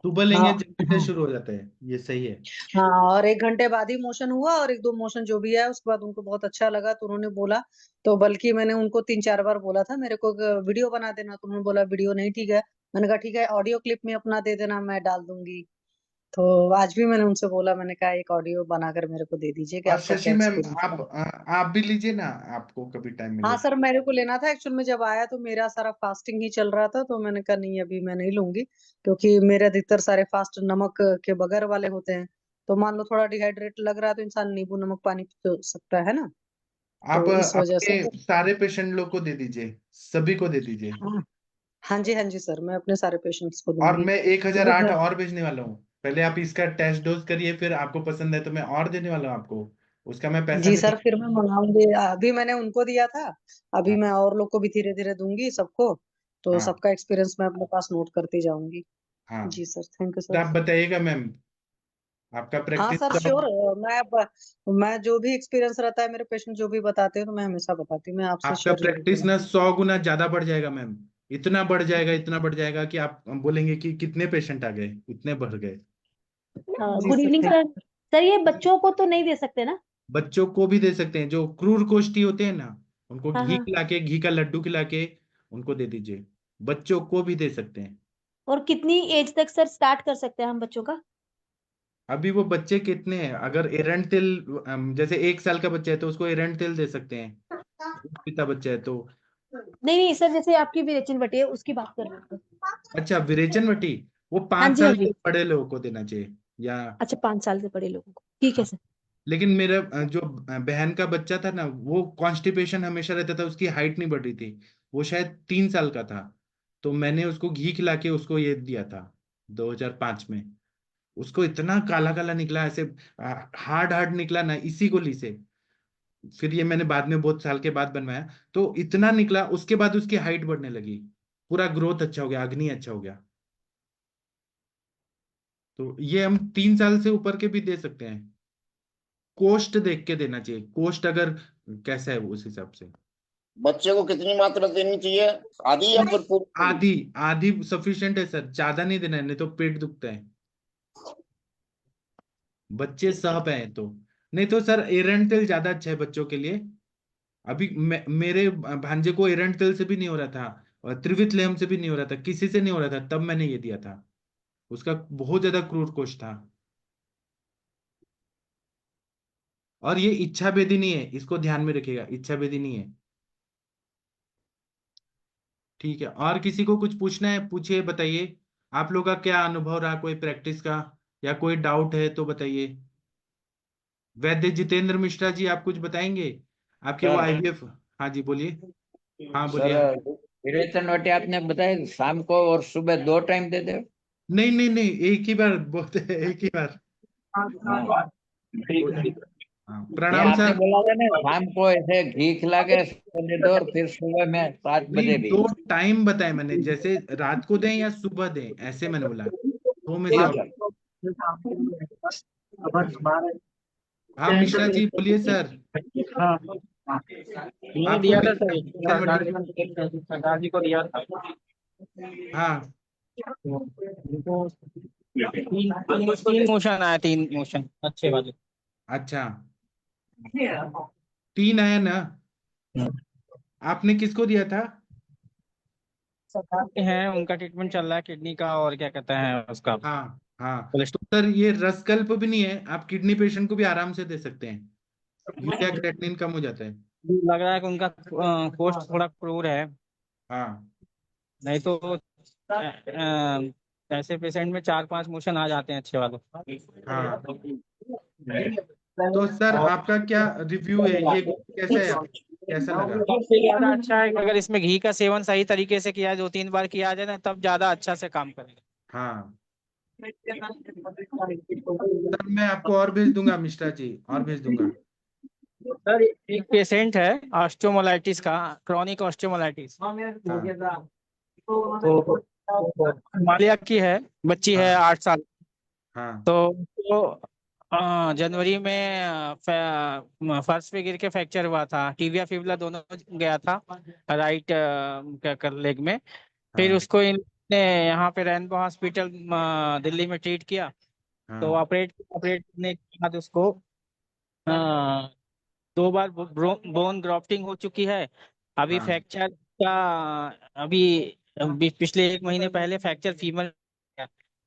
सुबह लेंगे हाँ जल्दी से शुरू हो जाते हैं, ये सही है। हाँ, और 1 घंटे बाद ही मोशन हुआ, और 1-2 मोशन जो भी है उसके बाद उनको बहुत अच्छा लगा, तो उन्होंने बोला, तो बल्कि मैंने उनको 3-4 बार बोला था मेरे को वीडियो बना देना, तो उन्होंने बोला वीडियो नहीं ठीक है। मैंने कहा ठीक है, ऑडियो क्लिप में अपना दे देना, मैं डाल दूंगी। तो आज भी मैंने उनसे बोला, मैंने कहा एक ऑडियो बनाकर मेरे को दे दीजिए कि और आपका क्या शशि मैम, एक्सपीरियंस था। आप भी लीजिए ना, आपको कभी टाइम हाँ मिले। सर, मेरे को लेना था एक्चुअल में, जब आया तो मेरा सारा फास्टिंग ही चल रहा था, तो मैंने कहा नहीं अभी मैं नहीं लूंगी, क्योंकि मेरे अधिकतर सारे फास्ट नमक के बगैर वाले होते हैं। तो मान लो थोड़ा डिहाइड्रेट लग रहा है तो इंसान नींबू नमक पानी पी तो सकता है ना, आप तो इस वजह से अपने सारे पेशेंट लोग को दे दीजिए, सभी को दे दीजिए। हाँ हाँ जी, हाँ जी सर, मैं अपने सारे पेशेंट्स को और दूंगी। मैं क्योंकि 1008 और भेजने वाला हूँ। पहले आप इसका टेस्ट डोज करिए, फिर आपको पसंद है तो मैं और देने वाला हूँ आपको। उसका मैं पैसा जी नहीं सर, लूंगा। फिर मैं मंगाऊंगी। अभी मैंने उनको दिया था, अभी हाँ, मैं और लोग को भी धीरे धीरे दूंगी सबको, तो हाँ, सबका एक्सपीरियंस मैं अपने पास नोट करती जाऊंगी। हाँ। जी सर, थैंक यू तो सर। आप बताइएगा मैम, आपका हाँ प्रैक्टिस सर का। श्योर। मैं जो भी एक्सपीरियंस रहता है, मेरे पेशेंट जो भी बताते हैं तो मैं हमेशा बताती हूँ, मैं आपसे आपका श्योर जरूर प्रैक्टिस ना बोलूंगी। 100 गुना ज्यादा बढ़ जाएगा मैम। इतना बढ़ जाएगा, इतना बढ़ जाएगा कि आप बोलेंगे कि कितने पेशेंट आ गए, इतने बढ़ गए। जी good sir, evening thank sir. Sir ये बच्चों को तो नहीं दे सकते ना? बच्चों को भी दे सकते हैं, जो क्रूर कोष्ठी होते हैं ना, उनको हाँ घी हाँ। खिला के, घी का लड्डू खिला के उनको दे दीजिए। बच्चों को भी दे सकते हैं। और कितनी एज तक सर स्टार्ट कर सकते हैं हम बच्चों का? अभी वो बच्चे कितने हैं, अगर एरंड तिल, जैसे 1 साल का बच्चा है तो उसको एरंड तिल दे सकते हैं। पिता बच्चा है तो। नहीं नहीं सर, जैसे आपकी विरेचन बटी है उसकी बात कर रहे थे। अच्छा, विरेचन वटी, वो हाँ पांच जी हाँ साल जी। के बड़े लोगों को देना चाहिए या। अच्छा, 5 साल से बड़े लोगों को, ठीक है हाँ, सर। लेकिन मेरा जो बहन का बच्चा था ना, वो कॉन्स्टिपेशन हमेशा रहता था, उसकी हाइट नहीं बढ़ रही थी। वो शायद 3 साल का था, तो मैंने उसको घी खिला के उसको ये दिया था 2005 में। उसको इतना काला काला निकला, ऐसे हार्ड हार्ड निकला ना इसी गोली से। फिर ये मैंने बाद में बहुत साल के बाद बनवाया, तो इतना निकला, उसके बाद उसकी हाइट बढ़ने लगी, पूरा ग्रोथ अच्छा हो गया, अग्नि अच्छा हो गया। तो ये हम 3 साल से ऊपर के भी दे सकते हैं। कोस्ट देख के देना चाहिए, कोस्ट अगर कैसा है वो उस हिसाब से। बच्चे को कितनी मात्रा देनी चाहिए, आधी या फिर पूरी? आधी, आधी सफिशिएंट है सर, ज्यादा नहीं देना है, नहीं तो पेट दुखता है। बच्चे सहप हैं तो। नहीं तो सर एरंड तेल ज्यादा अच्छा है बच्चों के लिए। अभी मेरे भांजे को एरंड तेल से भी नहीं हो रहा था, और त्रिवित लेहम से भी नहीं हो रहा था, किसी से नहीं हो रहा था, तब मैंने ये दिया था। उसका बहुत ज्यादा क्रूर कोष था। और ये इच्छा भेदी नहीं है, इसको ध्यान में रखिएगा, इच्छा भेदी नहीं है। ठीक है, और किसी को कुछ पूछना है पूछिए, बताइए। आप लोग का क्या अनुभव रहा, कोई प्रैक्टिस का, या कोई डाउट है तो बताइए। वैद्य जितेंद्र मिश्रा जी, आप कुछ बताएंगे? आपके वो सर आईवीएफ। हाँ जी, बोलिए। हाँ सर बोलिए। विरेचन वटी आपने बताया शाम को और सुबह 2 टाइम दे दे। नहीं नहीं नहीं, एक ही बार बोलते हैं, एक ही बार। हाँ। बोलिए। हाँ, ये प्रणाम आपने सर। बोला था ना शाम को ऐसे घी खिला के सोने दो और फिर सुबह में 5 नहीं, बजे भी। 2 टाइम बताए मैंने, जैसे रात को दें या सुबह दें, ऐसे मैंने बोला, 2 में से ठीक है। हाँ मिश्रा जी बोलिए सर। ये आपको दिया मिल था गया सर, विरेचन सरदार वटी? सरदार जी को दिया था। हाँ, तीन मोशन आया, 3 मोशन अच्छे वाले। अच्छा, 3 आया ना? आपने किसको दिया था? सरदार के हैं, उनका ट्रीटमेंट चल रहा है किडनी का, और क्या कहते हैं उसका हाँ हाँ, तो कोलेस्ट्रॉल। सर ये रसकल्प भी नहीं है, आप किडनी पेशेंट को भी आराम से दे सकते हैं, यूरिया क्रेटिनिन कम हो जाता है। लग रहा है कि उनका कोस्ट थोड़ा क्रूर है, हाँ नहीं तो ऐसे पेशेंट में 4-5 मोशन आ जाते हैं अच्छे वाले। हाँ, तो सर आपका क्या रिव्यू है, ये कैसा है, कैसा लगा? सबसे ज्यादा अच्छा है कि अगर इसमें घी का सेवन सही तरीके से किया जाए, 2-3 बार किया जाए ना, तब ज्यादा अच्छा से काम करेगा। हाँ सर, मैं आपको और भेज दूंगा मिश्रा जी, और भेज दूंगा। सर एक पेशेंट है ऑस्टियोमाइलाइटिस का, क्रॉनिक ऑस्टियोमाइलाइटिस, हाँ तो हिमालय की है, बच्ची है हाँ 8 साल। हाँ तो जनवरी में फर्श पे गिर के फ्रैक्चर हुआ था, टिबिया फिबुला दोनों गया था राइट क्या कर लेग में। फिर हाँ उसको इनने यहाँ पे रेनबो हॉस्पिटल दिल्ली में ट्रीट किया। तो हाँ ऑपरेट ऑपरेट करने के बाद उसको अ, 2 बार बोन ग्राफ्टिंग हो चुकी है। अभी हाँ फ्रैक्चर का अभी पिछले 1 महीने पहले फ्रैक्चर फीमर,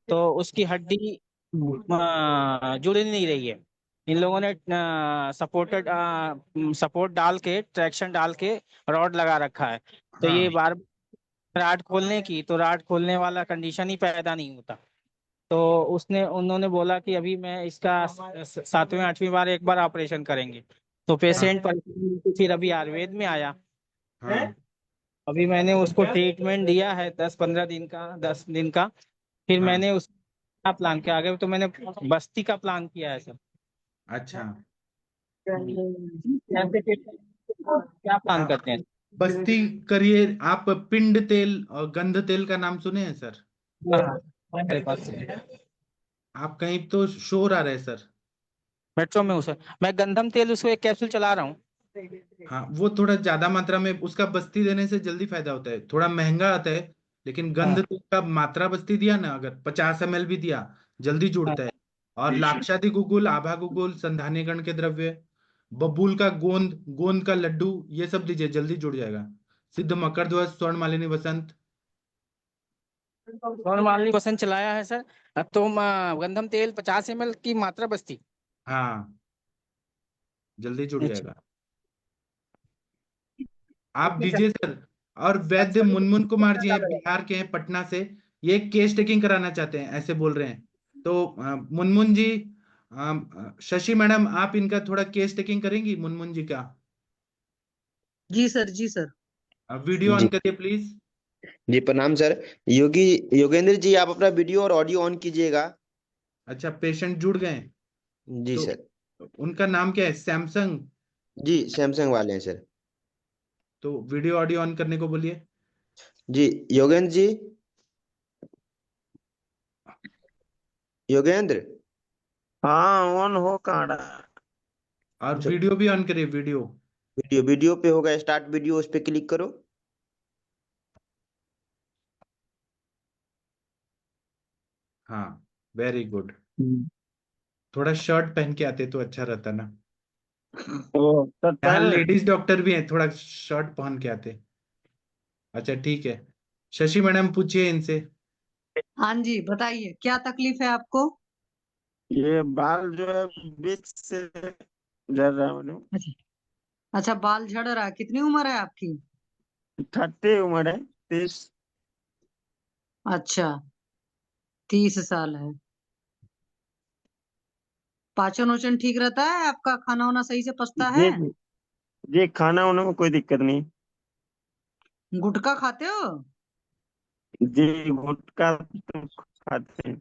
तो उसकी हड्डी जुड़ ही नहीं रही है। इन लोगों ने सपोर्ट डाल के, ट्रैक्शन डाल के रॉड लगा रखा है। तो ये हाँ बार राड खोलने की, तो राड खोलने वाला कंडीशन ही पैदा नहीं होता। तो उन्होंने बोला कि अभी मैं इसका 7वें 8वीं बार एक बार ऑपरेशन करेंगे। तो हाँ पेशेंट परेशान होके फिर अभी आयुर्वेद में आया। हाँ अभी मैंने उसको ट्रीटमेंट दिया है 10-15 दिन का, 10 दिन का। फिर हाँ, मैंने उसका प्लान किया आगे, तो मैंने बस्ती का प्लान किया है सर। अच्छा। ऐसे फिर क्या प्लान आप करते हैं? बस्ती करिए, आप पिंड तेल और गंध तेल का नाम सुने हैं सर? हाँ, मेरे पास आप कहीं तो शोर आ रहा है सर। मेट्रो में हूँ सर। मैं गंधम तेल उसको 1 कैप्सूल चला रहा हूँ। हाँ, वो थोड़ा ज्यादा मात्रा में, उसका बस्ती देने से जल्दी फायदा होता है, थोड़ा महंगा आता है, लेकिन गंध हाँ तेल का मात्रा बस्ती दिया ना, अगर 50 ml भी दिया, जल्दी हाँ। जुड़ता है। और लाक्षादि गुगुल, आभा गुगुल, संधानीकरण के द्रव्य, बबूल का गोंद, गोंद का लड्डू, ये सब दीजिए, जल्दी जुड़ जाएगा। सिद्ध मकर ध्वज, स्वर्ण मालिनी वसंत। नॉर्मली पसंद चलाया है सर। तो गंधम तेल 50 ml की मात्रा बस्ती। हाँ, जल्दी जुड़ अच्छा। जाएगा, आप दीजिए सर। और वैद्य मुनमुन कुमार जी हैं, बिहार के हैं, पटना से, ये केस टेकिंग कराना चाहते हैं, ऐसे बोल रहे हैं। तो मुनमुन जी, शशि मैडम, आप इनका थोड़ा केस टेकिंग करेंगी, मुनमुन जी का? जी सर, जी सर। वीडियो ऑन जी करिए प्लीज। जी प्रणाम सर। योगी योगेंद्र जी, आप अपना वीडियो और ऑडियो ऑन कीजिएगा। अच्छा, पेशेंट जुड़ गए हैं। जी तो सर। उनका नाम क्या है, सैमसंग? जी सैमसंग वाले हैं सर। तो वीडियो ऑडियो ऑन करने को बोलिए। जी योगेंद्र जी, योगेंद्र। हाँ, ऑन हो कहाँ रहा? और सर वीडियो भी ऑन करिए, वीडियो। वीडियो वीडियो पे होगा, स्टार्ट वीडियो, उस पे क्लिक करो। हाँ, वेरी गुड। थोड़ा शर्ट पहन के आते तो अच्छा रहता ना, ओ सर, यहाँ पहले लेडीज डॉक्टर भी हैं, थोड़ा शर्ट पहन के आते। अच्छा ठीक है, शशि मैडम पूछिए इनसे। हाँ जी, बताइए क्या तकलीफ है आपको? ये बाल जो है बीच से झड़ रहा है मैडम। अच्छा। अच्छा, बाल झड़ रहा है, कितनी उम्र है आपकी? 30 उम्र है, 30। अच्छा, 30 साल है। पाचन वचन ठीक रहता है आपका? खाना वाना सही से पचता है? जी जी जी, खाना वाना में कोई दिक्कत नहीं। गुटखा खाते हो? जी, गुटखा तो खाते हैं।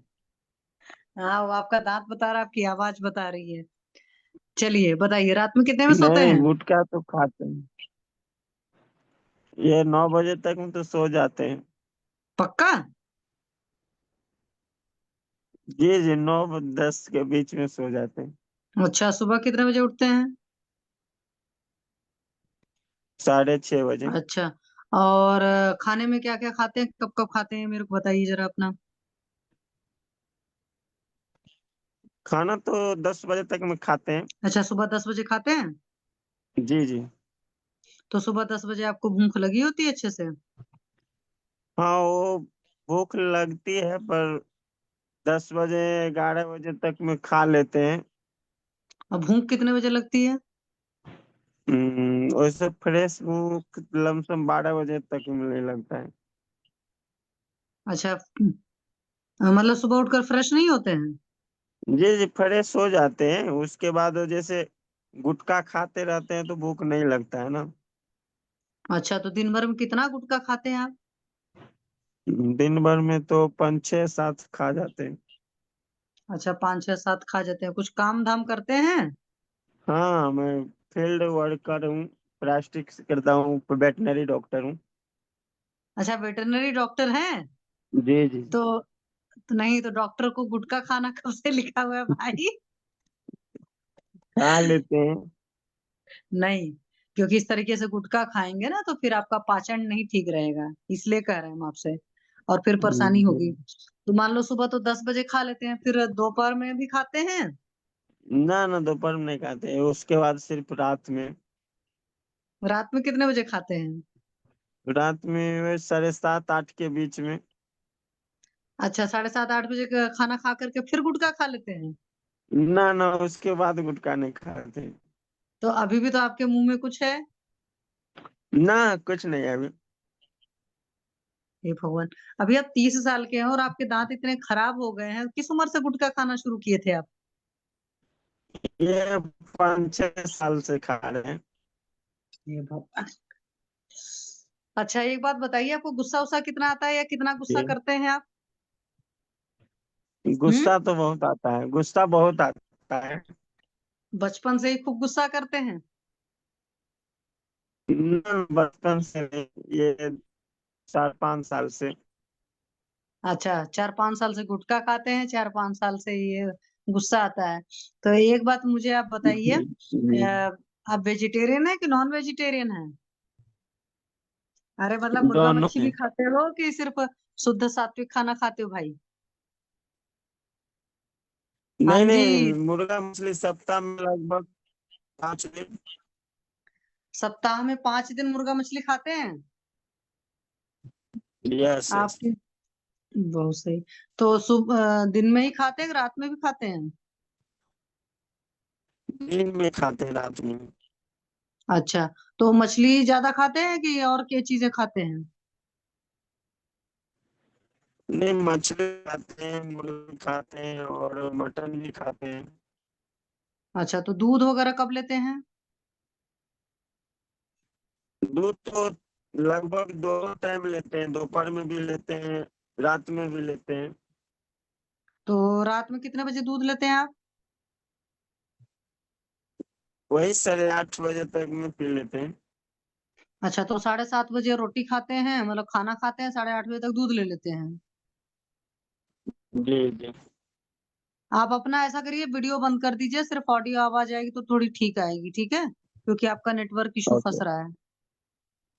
हाँ, वो आपका दांत बता रहा है, आपकी आवाज बता रही है। चलिए बताइए, रात में कितने में सोते नहीं, हैं? गुटखा तो खाते हैं। ये 9 बजे तक में तो सो जाते हैं। पक्का? जी जी, 9-10 के बीच में सो जाते हैं। अच्छा, सुबह कितने बजे उठते हैं? 6:30 बजे। अच्छा, और खाने में क्या क्या खाते हैं, कब कब खाते हैं, मेरे को बताइए जरा अपना। खाना तो 10 बजे तक में खाते हैं। अच्छा, सुबह 10 बजे खाते हैं? जी जी। तो सुबह 10 बजे आपको भूख लगी होती है अच्छे से? हाँ, वो भूख लगती है, पर 10 बजे 11 बजे तक में खा लेते हैं। और भूख कितने बजे लगती है? वैसे फ्रेश भूख लमसम 12 बजे तक मिलने लगता है। अच्छा, मतलब सुबह उठकर फ्रेश नहीं होते हैं? जी जी, फ्रेश हो जाते हैं, उसके बाद वो जैसे गुटखा खाते रहते हैं तो भूख नहीं लगता है ना। अच्छा, तो दिन भर में कितना गुटखा खाते हैं आप? दिन भर में तो 5-6-7 खा जाते हैं। अच्छा, 5 6 7 खा जाते हैं। कुछ काम धाम करते हैं? हाँ, मैं फील्ड वर्कर हूँ, प्लास्टिक्स करता हूँ, वेटनरी डॉक्टर हूँ। अच्छा, वेटरनरी डॉक्टर हैं? जी जी। तो, तो नहीं, तो डॉक्टर को गुटखा खाना कब से लिखा हुआ है भाई? खा लेते हैं। नहीं, क्योंकि इस तरीके से गुटखा खाएंगे ना तो फिर आपका पाचन नहीं ठीक रहेगा, इसलिए कह रहे हैं हम आपसे, और फिर परेशानी होगी। तो मान लो सुबह तो 10 बजे खा लेते हैं, फिर दोपहर में भी खाते हैं? ना ना, दोपहर में नहीं खाते हैं, उसके बाद सिर्फ रात में। रात में कितने बजे खाते हैं? रात में वही 7:30-8 के बीच में। अच्छा, 7:30 8 बजे का खाना खा करके फिर गुटखा खा लेते हैं? ना ना, उसके बाद गुटखा नहीं खाते। तो अभी भी तो आपके मुंह में कुछ है। ना, कुछ नहीं है अभी। हे भगवान, अभी आप 30 साल के हैं और आपके दांत इतने खराब हो गए हैं, किस उम्र से गुटखा खाना शुरू किए थे आप? ये 5-6 साल से खा रहे हैं। हे भगवान। अच्छा, एक बात बताइए, आपको गुस्सा उस्सा कितना आता है या कितना गुस्सा ये करते हैं आप? हम्म। गुस्सा तो बहुत आता है, गुस्सा बहुत आता है। बचपन से ही खूब गुस्सा करते हैं? ना, बचपन से नहीं, ये 4-5 साल से। अच्छा, 4 5 साल से गुटखा खाते हैं, 4 5 साल से ये गुस्सा आता है। तो एक बात मुझे आप बताइए, जी जी। आप वेजिटेरियन है कि नॉन वेजिटेरियन है? अरे मतलब मुर्गा दोनों मच्छी भी है। खाते हो कि सिर्फ शुद्ध सात्विक खाना खाते हो भाई? हाँ नहीं जी। नहीं, मुर्गा मछली सप्ताह में लगभग 5 दिन। सप्ताह में 5 दिन मुर्गा मछली खाते हैं? Yes yes. आपकी बहुत सही। तो सुबह दिन में ही खाते हैं कि रात में भी खाते हैं? दिन में खाते हैं, रात में। अच्छा, तो मछली ज्यादा खाते हैं कि और क्या चीजें खाते हैं? नहीं, मछली खाते हैं, मुर्गी खाते हैं और मटन भी खाते हैं। अच्छा, तो दूध वगैरह कब लेते हैं? दूध तो लगभग दोनों टाइम लेते हैं, दोपहर में भी लेते हैं, रात में भी लेते हैं। तो रात में कितने बजे दूध लेते हैं आप? वही 8:30 बजे तक में पी लेते हैं। अच्छा, तो 7:30 बजे रोटी खाते हैं, मतलब खाना खाते हैं, 8:30 बजे तक दूध ले लेते हैं। जी जी। आप अपना ऐसा करिए, वीडियो बंद कर दीजिए, सिर्फ ऑडियो आवाज आएगी तो थोड़ी ठीक आएगी, ठीक है, क्योंकि आपका नेटवर्क इशू फंस ओके। रहा है।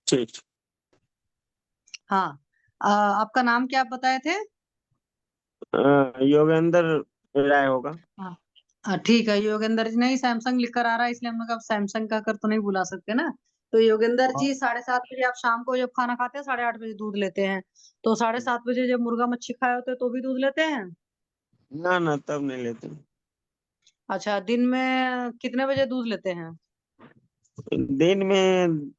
ठीक। हाँ। आपका नाम क्या आप बताए थे? योगेंद्र राय होगा। हाँ। ठीक है, योगेंद्र जी, नहीं सैमसंग लिख कर आ रहा है इसलिए हमने कहा सैमसंग का कर तो नहीं बुला सकते ना। तो योगेंद्र जी, 7:30 बजे आप शाम को जब खाना खाते हैं 8:30 बजे दूध लेते हैं, तो 7:30 बजे जब मुर्गा मच्छी खाए होते हैं तो भी दूध लेते हैं? ना ना, तब नहीं लेते। अच्छा, दिन में कितने बजे दूध लेते हैं? दिन में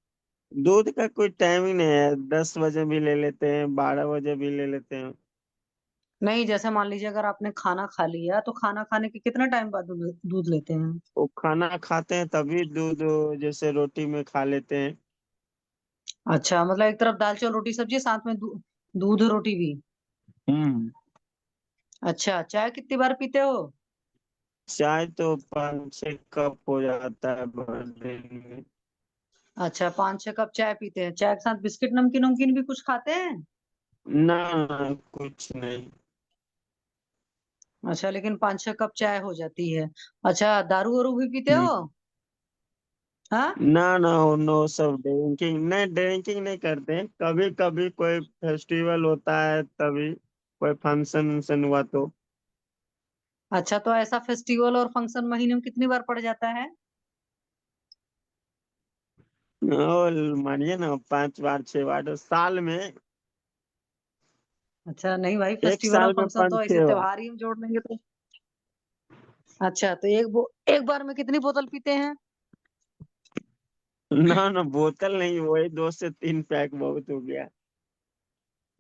दूध का कोई टाइम ही नहीं है, 10 बजे भी ले लेते हैं, 12 बजे भी ले लेते हैं। नहीं, जैसे मान लीजिए अगर आपने खाना खा लिया तो खाना खाने के कितना टाइम बाद दूध दूध लेते हैं? वो खाना खाते हैं तभी दूध, जैसे रोटी में खा लेते हैं। अच्छा, मतलब एक तरफ दाल चावल रोटी सब्जी, साथ में दूध रोटी भी। हम्म। अच्छा, चाय कितनी बार पीते हो? चाय तो 5-6 कप हो जाता है भर दिन में। अच्छा, 5-6 कप चाय पीते हैं। चाय के साथ बिस्किट नमकीन नमकीन भी कुछ खाते हैं? ना ना, कुछ नहीं। अच्छा, लेकिन 5-6 कप चाय हो जाती है। अच्छा, दारू वारू भी पीते हो? हम्म। हाँ। ना ना, नो सब ड्रिंकिंग नहीं करते। कभी कभी कोई फेस्टिवल होता है तभी, कोई फंक्शन वंक्शन हुआ तो। अच्छा, तो ऐसा फेस्टिवल और फंक्शन महीने में कितनी बार पड़ जाता है? और मानिए ना, 5 बार 6 बार साल में। अच्छा नहीं भाई, एक फेस्टिवल और साल में फंक्शन पाँच तो ऐसे छह बार त्योहार ही हम जोड़ लेंगे तो। अच्छा, तो एक बार में कितनी बोतल पीते हैं? ना ना, बोतल नहीं, वही 2 से 3 पैक बहुत हो गया।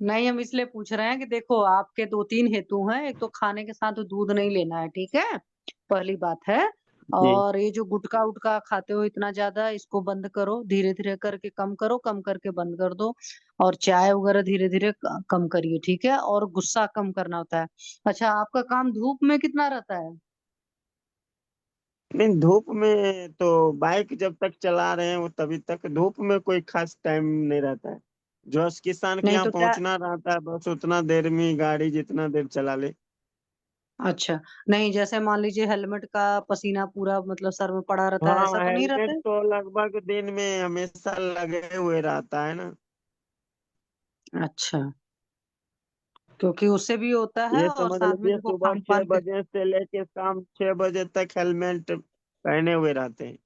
नहीं, हम इसलिए पूछ रहे हैं कि देखो, आपके 2-3 हेतु हैं। एक तो खाने के साथ दूध नहीं लेना है, ठीक है, पहली बात है। जी। और ये जो गुटखा उटखा खाते हो इतना ज्यादा, इसको बंद करो, धीरे धीरे करके कम करो, कम करके बंद कर दो। और चाय वगैरह धीरे धीरे कम करिए, ठीक है। और गुस्सा कम करना होता है। अच्छा, आपका काम धूप में कितना रहता है? नहीं, धूप में तो बाइक जब तक चला रहे हैं वो तभी तक, धूप में कोई खास टाइम नहीं रहता है। जो किसान के नहीं यहाँ तो क्या। पहुंचना रहता है बस उतना देर में ही गाड़ी जितना देर चला ले। अच्छा, नहीं जैसे मान लीजिए हेलमेट का पसीना पूरा मतलब सर में पड़ा रहता है, हाँ, ऐसा तो नहीं रहता हेलमेट है? तो लगभग दिन में हमेशा लगे हुए रहता है ना। अच्छा, क्योंकि उससे भी होता है ये और समझ साथ में लीजिए देखो सुबह खान छह पान के। बजे से लेके शाम 6 बजे तक हेलमेट पहने हुए रहते हैं।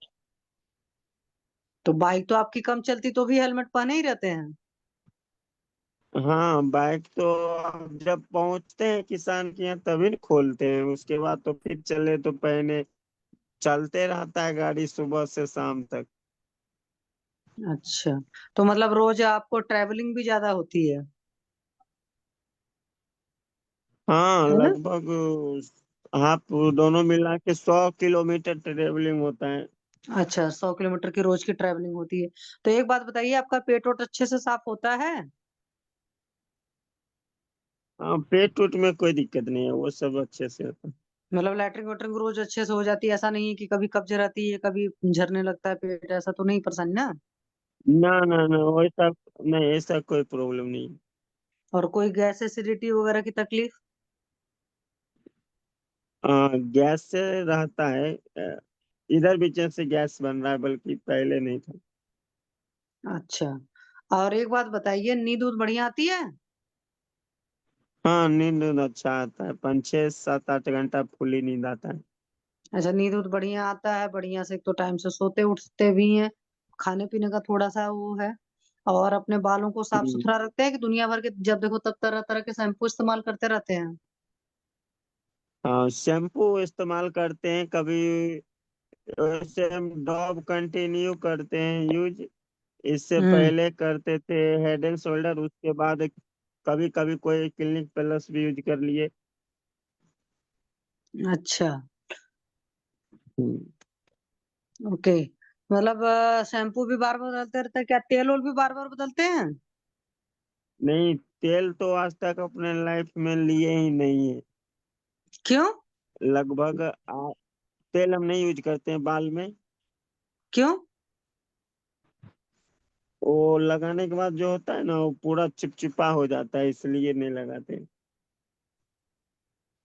तो बाइक तो आपकी कम चलती तो भी हेलमेट पहने ही रहते हैं। हाँ, बाइक तो अब जब पहुंचते हैं किसान के यहाँ तभी न खोलते हैं, उसके बाद तो फिर चले तो पहने, चलते रहता है गाड़ी सुबह से शाम तक। अच्छा, तो मतलब रोज आपको ट्रैवलिंग भी ज्यादा होती है हाँ, है ना? लगभग हाफ दोनों मिला के 100 किलोमीटर ट्रेवलिंग होता है। अच्छा, 100 किलोमीटर की रोज की ट्रैवलिंग होती है। तो एक बात बताइए, आपका पेट वोट अच्छे से साफ होता है? हाँ, पेट उट में कोई दिक्कत नहीं है, वो सब अच्छे से होता है। मतलब लैट्रिन वाट्रिन रोज अच्छे से हो जाती है, ऐसा नहीं है कि कभी कब्ज रहती है, कभी झरने लगता है पेट, ऐसा तो नहीं परेशानी ना? ना ना ना, वैसा नहीं, ऐसा कोई प्रॉब्लम नहीं। और कोई गैस एसिडिटी वगैरह की तकलीफ? गैस से रहता है, इधर बीच से गैस बन रहा है, बल्कि पहले नहीं था। अच्छा, और एक बात बताइए, नींद उद बढ़िया आती है? हाँ, नींद उंद अच्छा आता है, 5 6 7 8 घंटा फुली नींद आता है। अच्छा, नींद उद बढ़िया आता है, बढ़िया से। एक तो टाइम से सोते उठते भी हैं, खाने पीने का थोड़ा सा वो है। और अपने बालों को साफ हम्म। सुथरा रखते हैं कि दुनिया भर के जब देखो तब तरह तरह के शैम्पू इस्तेमाल करते रहते हैं? हाँ, शैम्पू इस्तेमाल करते हैं कभी, वैसे हम डॉव कंटिन्यू करते हैं यूज। इससे हम्म। पहले करते थे हेड एंड शोल्डर, उसके बाद कभी कभी कोई क्लिनिक प्लस भी यूज कर लिए। अच्छा। हम्म। ओके। मतलब शैम्पू भी बार बार बदलते रहते हैं क्या? तेल ओल भी बार बार बदलते हैं? नहीं, तेल तो आज तक अपने लाइफ में लिए ही नहीं है। क्यों? लगभग तेल हम नहीं यूज करते हैं बाल में। क्यों? वो लगाने के बाद जो होता है ना, वो पूरा चिपचिपा हो जाता है, इसलिए नहीं लगाते।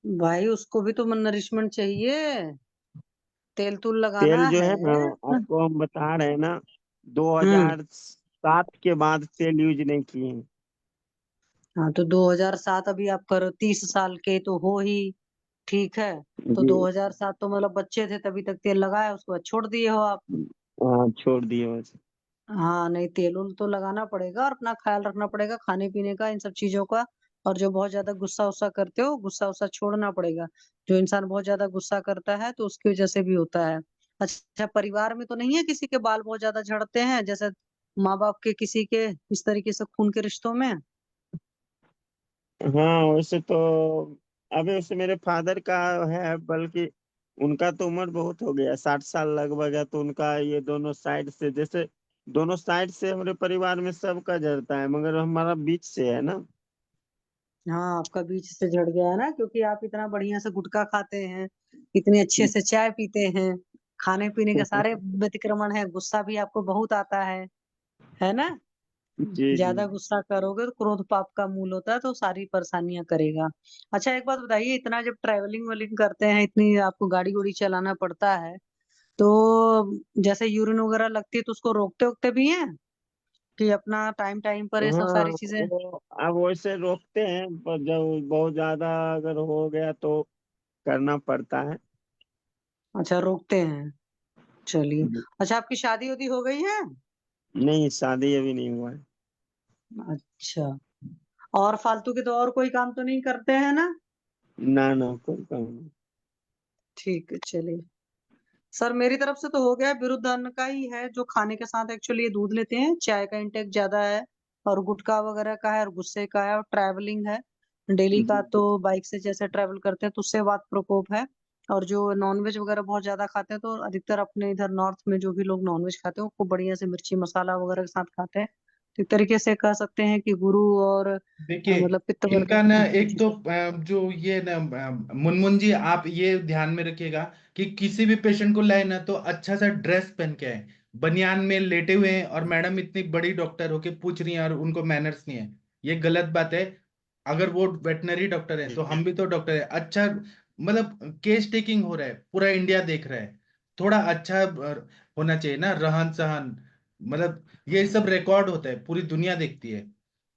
भाई उसको भी तो नरिशमेंट चाहिए, तेल तूल लगाना तेल जो है। है ना, आपको हम बता रहे हैं ना, हम्म। 2007 के बाद तेल यूज नहीं किए हैं। हाँ, तो 2007 अभी आप करो, 30 साल के तो हो ही, ठीक है। तो जी। 2007 तो मतलब बच्चे थे तभी तक तेल लगाया, उसके बाद छोड़ दिए हो आप? हाँ, छोड़ दिए बस। हाँ, नहीं तेल उल तो लगाना पड़ेगा और अपना ख्याल रखना पड़ेगा खाने पीने का, इन सब चीजों का। और जो बहुत ज्यादा गुस्सा उस्सा करते हो, गुस्सा उस्सा छोड़ना पड़ेगा। जो इंसान बहुत ज्यादा गुस्सा करता है तो उसकी वजह से भी होता है। अच्छा, परिवार में तो नहीं है किसी के बाल बहुत ज्यादा झड़ते हैं, जैसे माँ बाप के किसी के इस तरीके से खून के रिश्तों में? हाँ, वैसे तो अभी वैसे मेरे फादर का है, बल्कि उनका तो उम्र बहुत हो गया, 60 साल लगभग है, तो उनका ये दोनों साइड से, जैसे दोनों साइड से हमारे परिवार में सबका जरता है, मगर हमारा बीच से है ना। हाँ, आपका बीच से झड़ गया है ना, क्योंकि आप इतना बढ़िया से गुटखा खाते हैं, इतने अच्छे से चाय पीते हैं, खाने पीने के सारे व्यतिक्रमण है, गुस्सा भी आपको बहुत आता है ना? जी ज्यादा जी। गुस्सा करोगे तो क्रोध पाप का मूल होता है, तो सारी परेशानियां करेगा। अच्छा एक बात बताइए, इतना जब ट्रैवलिंग वलिंग करते हैं, इतनी आपको गाड़ी गुड़ी चलाना पड़ता है, तो जैसे यूरिन वगैरह लगती है तो उसको रोकते वोकते भी हैं कि अपना टाइम टाइम पर ये सब हाँ, सारी चीजें? वो अब वैसे रोकते हैं, पर जब बहुत ज्यादा अगर हो गया तो करना पड़ता है। अच्छा रोकते हैं, चलिए। अच्छा आपकी शादी वादी हो गई है? नहीं, शादी अभी नहीं हुआ है। अच्छा, और फालतू के तो और कोई काम तो नहीं करते हैं ना? ना ना, कोई काम नहीं। ठीक है चलिए। सर मेरी तरफ से तो हो गया, विरुद्ध अन्न का ही है जो खाने के साथ एक्चुअली ये दूध लेते हैं, चाय का इंटेक ज्यादा है, और गुटखा वगैरह का है, और गुस्से का है, और ट्रैवलिंग है डेली का, जी तो बाइक से जैसे ट्रैवल करते हैं तो उससे वात प्रकोप है। और जो नॉनवेज वगैरह बहुत ज्यादा खाते हैं, तो अधिकतर अपने इधर नॉर्थ में जो भी लोग नॉनवेज खाते हैं वो खूब बढ़िया से मिर्ची मसाला वगैरह के साथ खाते हैं, तो एक तरीके से कह सकते हैं कि गुरु और देखिए, मतलब पित्त इनका ना वर्धक। एक तो जो ये ना मुनमुन जी, आप ये ध्यान में रखिएगा कि किसी भी पेशेंट को लाए ना तो अच्छा सा ड्रेस पहन के आए। बनियान में लेटे हुए हैं और मैडम इतनी बड़ी डॉक्टर होके पूछ रही हैं और उनको मैनर्स नहीं है, ये गलत बात है। अगर वो वेटनरी डॉक्टर है तो हम भी तो डॉक्टर है। अच्छा, मतलब केस टेकिंग हो रहा है, पूरा इंडिया देख रहा है, थोड़ा अच्छा होना चाहिए ना रहन सहन। मतलब ये सब रिकॉर्ड होता है, पूरी दुनिया देखती है।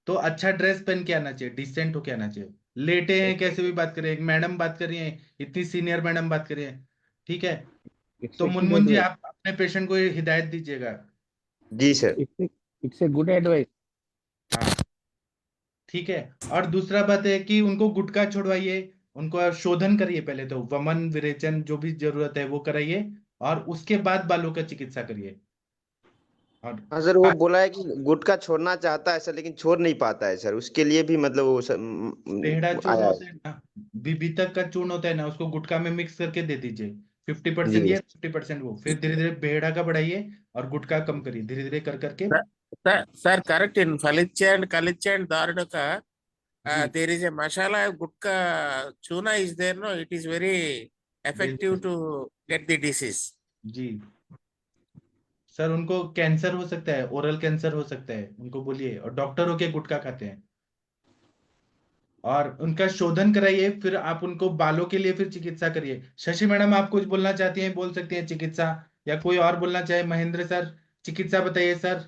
तो अच्छा ड्रेस पहन के आना चाहिए, डिसेंट होके आना चाहिए। लेटे हैं कैसे भी बात करें, एक मैडम बात कर रही है, इतनी सीनियर मैडम बात कर रही है, ठीक है। It's तो a good Munmun ji advice. आप अपने पेशेंट को ये हिदायत दीजिएगा। जी sir. It's a good advice. हाँ, ठीक है। और दूसरा बात है कि उनको गुटखा छुड़वाइए, उनको शोधन करिए, पहले तो वमन विरेचन जो भी जरूरत है वो कराइए, और उसके बाद बालों का चिकित्सा करिए। और हाँ सर, वो बोला है कि गुटखा छोड़ना चाहता है सर, लेकिन छोड़ नहीं पाता है सर, उसके लिए भी मतलब वो सर, पेड़ा चूर्ण आया है। होता है ना, बीबीतक का चूर्ण होता है ना, उसको गुटखा में मिक्स करके दे दीजिए। 50% जी। ये, 50% वो, फिर धीरे धीरे बेड़ा का बढ़ाइए और गुटखा कम करिए, धीरे धीरे कर करके। Sir, correct. In Kalicha and Dardaka, जी there is a masala gutka chuna is there. No, it is very effective बिल्कुल to get the disease. जी। सर उनको कैंसर हो सकता है, ओरल कैंसर हो सकता है, उनको बोलिए, और डॉक्टर होके गुटखा खाते हैं। और उनका शोधन कराइए, फिर आप उनको बालों के लिए फिर चिकित्सा करिए। शशि मैडम आप कुछ बोलना चाहती हैं, बोल सकती हैं चिकित्सा, या कोई और बोलना चाहे। महेंद्र सर, चिकित्सा बताइए सर।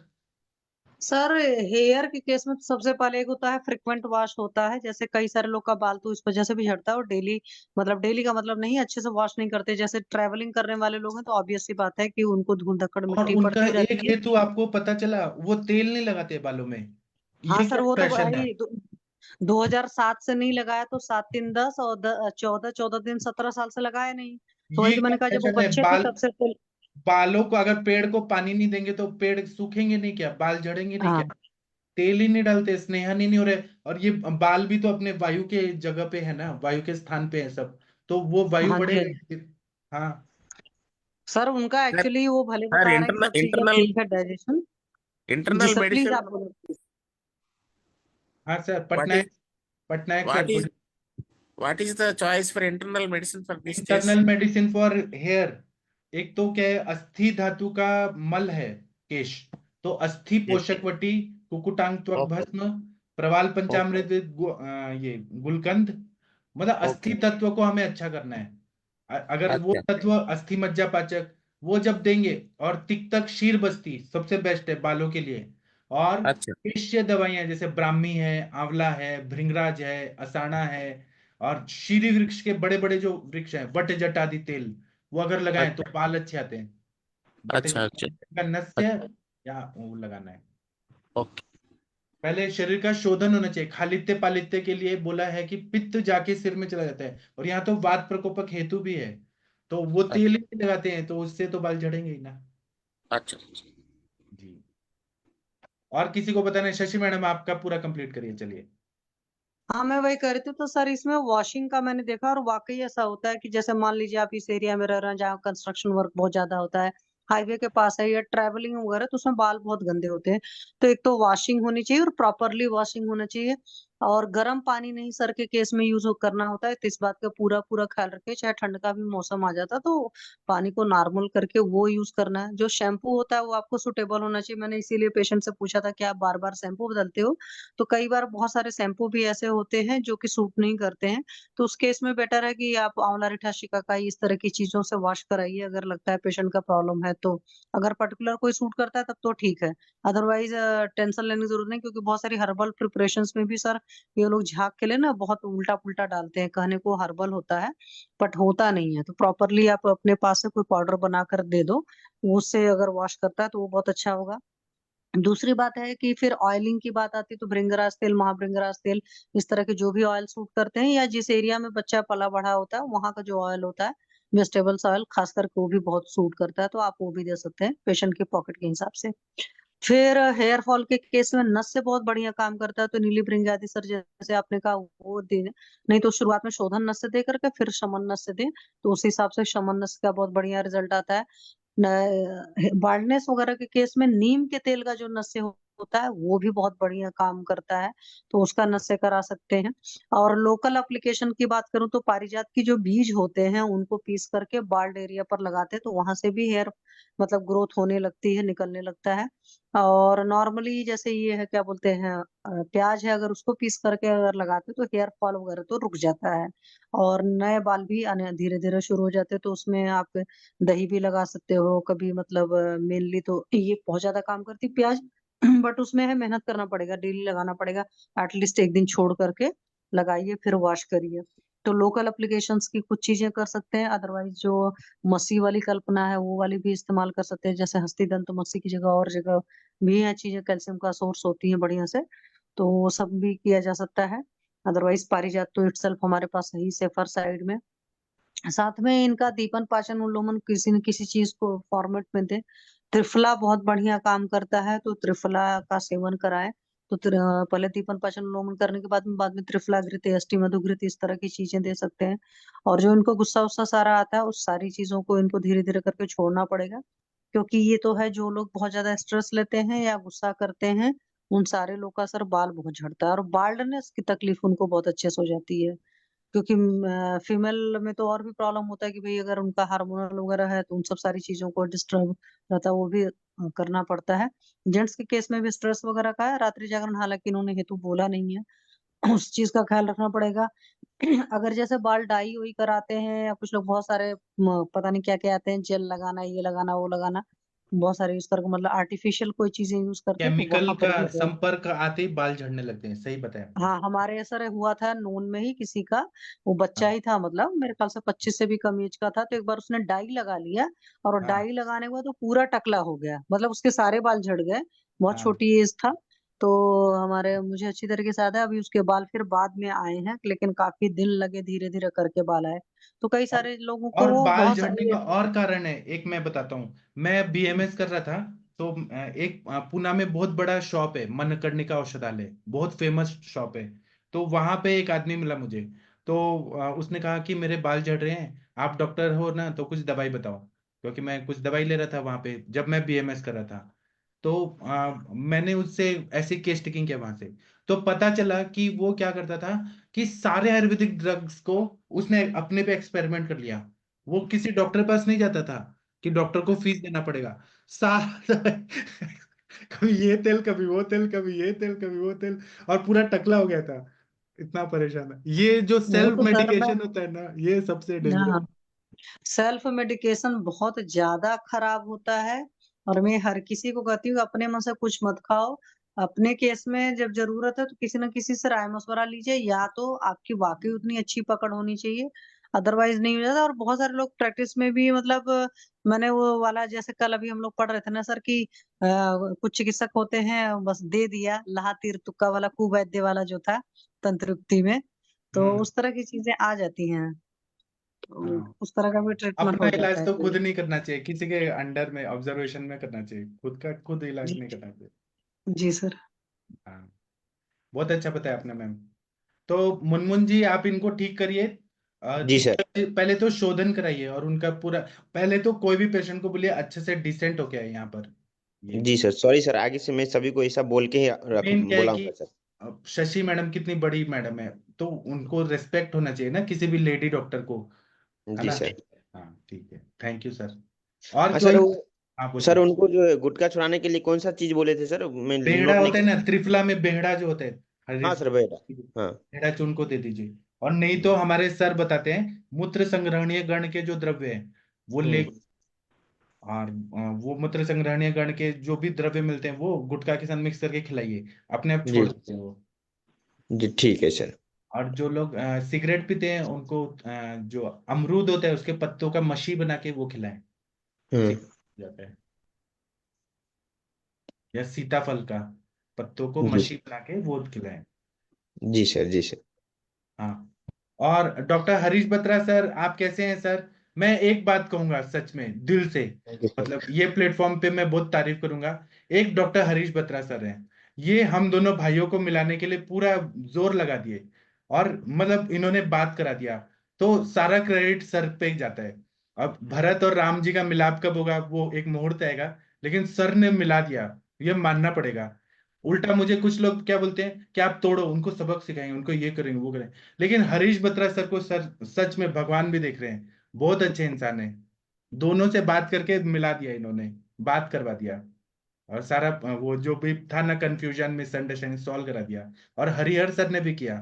सर हेयर के केस में तो सबसे पहले एक होता है फ्रिक्वेंट वॉश होता है, जैसे कई सारे लोग का बाल तो इस वजह से भी झड़ता है, और डेली मतलब डेली का मतलब नहीं, अच्छे से वॉश नहीं करते, जैसे ट्रैवलिंग करने वाले लोग हैं तो ऑब्वियस सी बात है कि उनको धूल धक्कड़ और मिट्टी उनका पड़ती एक रहती है। हेतु आपको पता चला, वो तेल नहीं लगाते बालों में। हाँ ये सर क्या वो तो फैशन है? भाई 2007 से नहीं लगाया तो 7 3 10 और 14 14 दिन 17 साल से लगाया नहीं, तो वही ये तो क्या मैंने कहा जब वो फैशन है? बच्चे थे बाल, तब से तो। बालों को अगर पेड़ को पानी नहीं देंगे तो पेड़ सूखेंगे नहीं क्या, बाल झड़ेंगे नहीं क्या? हाँ तेल ही नहीं डालते, स्नेहन ही नहीं हो रहे। और ये बाल भी तो अपने वायु के जगह पे है ना, वायु के स्थान पे है सब, तो वो वायु हाँ जी। बढ़ेगा। हाँ सर उनका Sir, एक्चुअली वो भले sir, बता रहे हैं कि सब चीजें ठीक है डाइजेशन। जी internal सर प्लीज medicine. आप बोलो। हाँ sir, What is Patnaik, Patnaik sir what is बोलिए। what is the choice for internal medicine for this case? Internal medicine for hair, एक तो क्या है, अस्थि धातु का मल है केश, तो अस्थि Yes. पोषक वटी, कुकुटांग त्वक Okay. भस्म, प्रवाल Okay. पंचामृत, ये गुलकंद, मतलब अस्थि Okay. तत्व को हमें अच्छा करना है। अगर वो अच्छा. तत्व अस्थि मज्जा पाचक वो जब देंगे, और तिक्तक क्षीर बस्ती सबसे बेस्ट है बालों के लिए। और अच्छा. पेशीय दवाइयां जैसे ब्राह्मी है, आंवला है, भृंगराज है, असाना है, और शीरी वृक्ष के बड़े बड़े जो वृक्ष हैं, बट जट आदि तेल, वो अगर लगाएं तो अच्छा. बाल अच्छे आते हैं। बट अच्छा. अच्छा. जट का नस्य या वो लगाना है। Okay. पहले शरीर का शोधन होना चाहिए। खालित्य पालित्य के लिए बोला है कि पित्त जाके सिर में चला जाता है, और यहाँ तो वात प्रकोपक हेतु भी है, तो वो तेल ही लगाते हैं, तो उससे तो बाल झड़ेंगे ही ना। अच्छा. जी। और किसी को बताना है? शशि मैडम आपका पूरा कंप्लीट करिए, चलिए। हाँ मैं वही कह रही थी, तो सर इसमें वॉशिंग का मैंने देखा, और वाकई ऐसा होता है कि जैसे मान लीजिए आप इस एरिया में रह रहे हैं जहाँ कंस्ट्रक्शन वर्क बहुत ज्यादा होता है, हाईवे के पास है या ट्रैवलिंग वगैरह, तो उसमें बाल बहुत गंदे होते हैं, तो एक तो वॉशिंग होनी चाहिए और प्रॉपरली वॉशिंग होना चाहिए। और गर्म पानी नहीं सर के केस में यूज करना होता है, तो इस बात का पूरा पूरा ख्याल रखें। चाहे ठंड का भी मौसम आ जाता तो पानी को नॉर्मल करके वो यूज करना है। जो शैम्पू होता है वो आपको सुटेबल होना चाहिए। मैंने इसीलिए पेशेंट से पूछा था कि आप बार बार शैम्पू बदलते हो, तो कई बार बहुत सारे शैम्पू भी ऐसे होते हैं जो कि सूट नहीं करते हैं। तो उस केस में बेटर है कि आप आंवला रिठा शिकाकाई इस तरह की चीजों से वॉश कराइए, अगर लगता है पेशेंट का प्रॉब्लम है तो। अगर पर्टिकुलर कोई सूट करता है तब तो ठीक है, अदरवाइज टेंशन लेने की जरूरत नहीं, क्योंकि बहुत सारी हर्बल प्रिपरेशंस में भी सर ये लोग झाग के लिए ना बहुत उल्टा पुल्टा डालते हैं, कहने को हर्बल होता है बट होता नहीं है। तो प्रॉपरली आप अपने पास से कोई पाउडर बना कर दे दो, उससे अगर वॉश करता है तो वो बहुत अच्छा होगा। दूसरी बात है कि फिर ऑयलिंग की बात आती है तो भृंगराज तेल, महाभृंगराज तेल, इस तरह के जो भी ऑयल सूट करते हैं, या जिस एरिया में बच्चा पला बढ़ा होता है वहां का जो ऑयल होता है, वेजिटेबल्स ऑयल खास करके, वो भी बहुत सूट करता है, तो आप वो भी दे सकते हैं पेशेंट के पॉकेट के हिसाब से। फिर हेयर फॉल के केस में नस से बहुत बढ़िया काम करता है, तो नीली भृंगी सर जैसे आपने कहा वो दे दें। नहीं तो शुरुआत में शोधन नस से दे करके फिर शमन नस से दें, तो उस हिसाब से शमन नस का बहुत बढ़िया रिजल्ट आता है। बाल्डनेस वगैरह के केस में नीम के तेल का जो नस्य होता है वो भी बहुत बढ़िया काम करता है, तो उसका नस्य करा सकते हैं। और लोकल एप्लीकेशन की बात करूं तो पारिजात की जो बीज होते हैं उनको पीस करके बाल्ड एरिया पर लगाते हैं, तो वहां से भी हेयर मतलब ग्रोथ होने लगती है, निकलने लगता है। और नॉर्मली जैसे ये है क्या बोलते हैं, प्याज है, अगर उसको पीस करके अगर लगाते तो हेयर फॉल वगैरह तो रुक जाता है, और नए बाल भी आने धीरे धीरे शुरू हो जाते हैं। तो उसमें आप दही भी लगा सकते हो कभी, मतलब मेनली तो ये बहुत ज्यादा काम करती है प्याज बट उसमें है मेहनत करना पड़ेगा, डेली लगाना पड़ेगा, एटलीस्ट एक दिन छोड़ करके लगाइए फिर वॉश करिए। तो लोकल एप्लीकेशंस की कुछ चीजें कर सकते हैं, अदरवाइज जो मसी वाली कल्पना है वो वाली भी इस्तेमाल कर सकते हैं, जैसे हस्ती दंत मसी की जगह और जगह भी है चीजें, कैल्शियम का सोर्स होती है बढ़िया से, तो वो सब भी किया जा सकता है। अदरवाइज पारिजात तो इटसेल्फ हमारे पास है ही सेफर साइड में। साथ में इनका दीपन पाचन उल्लोमन किसी न किसी चीज को फॉर्मेट में दे। त्रिफला बहुत बढ़िया काम करता है, तो त्रिफला का सेवन कराएं। तो पहले दीपन पाचन उल्लोमन करने के बाद में त्रिफला घृत, अष्टि मधु घृत, इस तरह की चीजें दे सकते हैं। और जो इनको गुस्सा उस्सा सारा आता है उस सारी चीजों को इनको धीरे धीरे करके छोड़ना पड़ेगा, क्योंकि ये तो है जो लोग बहुत ज्यादा स्ट्रेस लेते हैं या गुस्सा करते हैं उन सारे लोग का सर बाल बहुत झड़ता है, और बाल्डनेस की तकलीफ उनको बहुत अच्छे से हो जाती है। क्योंकि फीमेल में तो और भी प्रॉब्लम होता है कि भाई अगर उनका हार्मोनल वगैरह है तो उन सब सारी चीजों को डिस्टर्ब रहता है, वो भी करना पड़ता है। जेंट्स के केस में भी स्ट्रेस वगैरह का है, रात्रि जागरण हालांकि इन्होंने हेतु बोला नहीं है उस चीज का ख्याल रखना पड़ेगा। अगर जैसे बाल डाई हुई कराते हैं, या कुछ लोग बहुत सारे पता नहीं क्या क्या आते हैं, जेल लगाना, ये लगाना, वो लगाना, बहुत सारे यूज करके मतलब आर्टिफिशियल कोई चीजें यूज करते हैं, तो केमिकल वहां पर का भी संपर्क आते ही बाल झड़ने लगते हैं, सही बताया आपने। हाँ, हमारे सर हुआ था नून में ही किसी का, वो बच्चा हाँ ही था, मतलब मेरे ख्याल से 25 से भी कम एज का था, तो एक बार उसने डाई लगा लिया, और हाँ डाई लगाने के बाद तो पूरा टकला हो गया, मतलब उसके सारे बाल झड़ गए। बहुत हाँ। छोटी एज था। तो हमारे मुझे अच्छी तरीके से याद है, अभी उसके बाल फिर बाद में आए हैं, लेकिन काफी दिन लगे धीरे धीरे करके बाल आए। तो कई और सारे लोगों को और बाल बहुत झड़ने सारी का और कारण है, एक मैं बताता हूँ। मैं बीएमएस कर रहा था, तो एक पुणे में बहुत बड़ा शॉप है, मनकर्णिका औषधालय, बहुत फेमस शॉप है। तो वहां पे एक आदमी मिला मुझे। तो उसने कहा कि मेरे बाल झड़ रहे हैं, आप डॉक्टर हो ना, तो कुछ दवाई बताओ। क्योंकि मैं कुछ दवाई ले रहा था वहां पे जब मैं बीएमएस कर रहा था। तो मैंने उससे ऐसी केस टेकिंग किया वहां से। तो पता चला कि वो क्या करता था कि सारे आयुर्वेदिक ड्रग्स को उसने अपने पे एक्सपेरिमेंट कर लिया। वो किसी डॉक्टर के पास नहीं जाता था कि डॉक्टर को फीस देना पड़ेगा। सारा कभी ये तेल, कभी वो तेल, कभी ये तेल, कभी वो तेल, और पूरा टकला हो गया था। इतना परेशान है। ये जो वो सेल्फ तो सर मैं, मेडिकेशन होता है ना, ये सबसे डेंजरस। हाँ, सेल्फ मेडिकेशन बहुत ज्यादा खराब होता है। और मैं हर किसी को कहती हूँ अपने मन से कुछ मत खाओ। अपने केस में जब जरूरत है तो किसी न किसी से राय मशवरा लीजिए, या तो आपकी वाकई उतनी अच्छी पकड़ होनी चाहिए, अदरवाइज नहीं हो जाता। और बहुत सारे लोग प्रैक्टिस में भी मतलब मैंने वो वाला जैसे कल अभी हम लोग पढ़ रहे थे ना सर कि कुछ चिकित्सक होते हैं बस दे दिया लहा तीर तुक्का वाला, कुवैद्य वाला जो था तंत्र युक्ति में, तो हम्म। उस तरह की चीजें आ जाती हैं, तो हाँ। उस तरह का भी ट्रीटमेंट अपना हो जाता इलाज है तो कई। खुद नहीं करना चाहिए, किसी के अंडर में ऑब्जर्वेशन में करना चाहिए, खुद का खुद इलाज जी, नहीं करना चाहिए। जी सर। हाँ। बहुत अच्छा बताया आपने मैम। तो मुनमुन जी, आप इनको ठीक करिए। जी सर। पहले तो शोधन कराइए, और उनका पूरा, पहले तो कोई भी पेशेंट को बोलिए अच्छे से डिसेंट होके आए यहाँ पर। ये जी सर, सॉरी सर, आगे से मैं सभी को ऐसा बोल के ही मेन क्या है कि बुलाऊंगा सर। अब शशि मैडम कितनी बड़ी मैडम है, तो उनको रेस्पेक्ट होना चाहिए ना किसी भी लेडी डॉक्टर को, है जी ना। सर। हाँ ठीक है, थैंक यू सर। और सर कोई? वो हाँ सर बोलिए। उनको जो है गुटखा छुड़ाने के लिए कौन सा चीज बोले थे सर, मैं बेहड़ा नोट नहीं होता है किया। ना, त्रिफला में बेहड़ा जो होता है, हाँ हरीश, सर बेटा। हाँ। बेहड़ा चूर्ण को दे दीजिए। और नहीं तो हमारे सर बताते हैं मूत्र संग्रहणीय गण के जो द्रव्य हैं वो ले, हम्म। और वो मूत्र संग्रहणीय गण के जो भी द्रव्य मिलते हैं वो गुटखा के साथ मिक्स करके खिलाइए, अपने आप जी छोड़ देते हैं वो। जी ठीक है सर। और जो लोग सिगरेट पीते हैं उनको जो अमरूद होता है उसके पत्तों का मशी बना के वो खिलाएं, हम्म। सिगरेट जाता है। या सीताफल का पत्तों को जी मशी बना के वो खिलाएं। जी सर। जी सर। हाँ। और डॉक्टर हरीश बत्रा सर, आप कैसे हैं सर? मैं एक बात कहूंगा सच में दिल से, थैंक यू सर। मतलब ये प्लेटफॉर्म पे मैं बहुत तारीफ करूंगा। एक डॉक्टर हरीश बत्रा सर हैं, ये हम दोनों भाइयों को मिलाने के लिए पूरा जोर लगा दिए, और मतलब इन्होंने बात करा दिया, तो सारा क्रेडिट सर पे ही जाता है। अब भरत और राम जी का मिलाप कब होगा वो एक मुहूर्त आएगा, लेकिन सर ने मिला दिया, ये मानना पड़ेगा। उल्टा मुझे कुछ लोग क्या बोलते हैं कि आप तोड़ो, उनको सबक सिखाएंगे, उनको ये करेंगे वो करेंगे, लेकिन हरीश बत्रा सर को सर सच में भगवान भी देख रहे हैं, बहुत अच्छे इंसान है। दोनों से बात करके मिला दिया इन्होंने, बात करवा दिया, और सारा वो जो भी था ना कंफ्यूजन मिसअंडरस्टैंडिंग सॉल्व करा दिया। और हरिहर सर ने भी किया।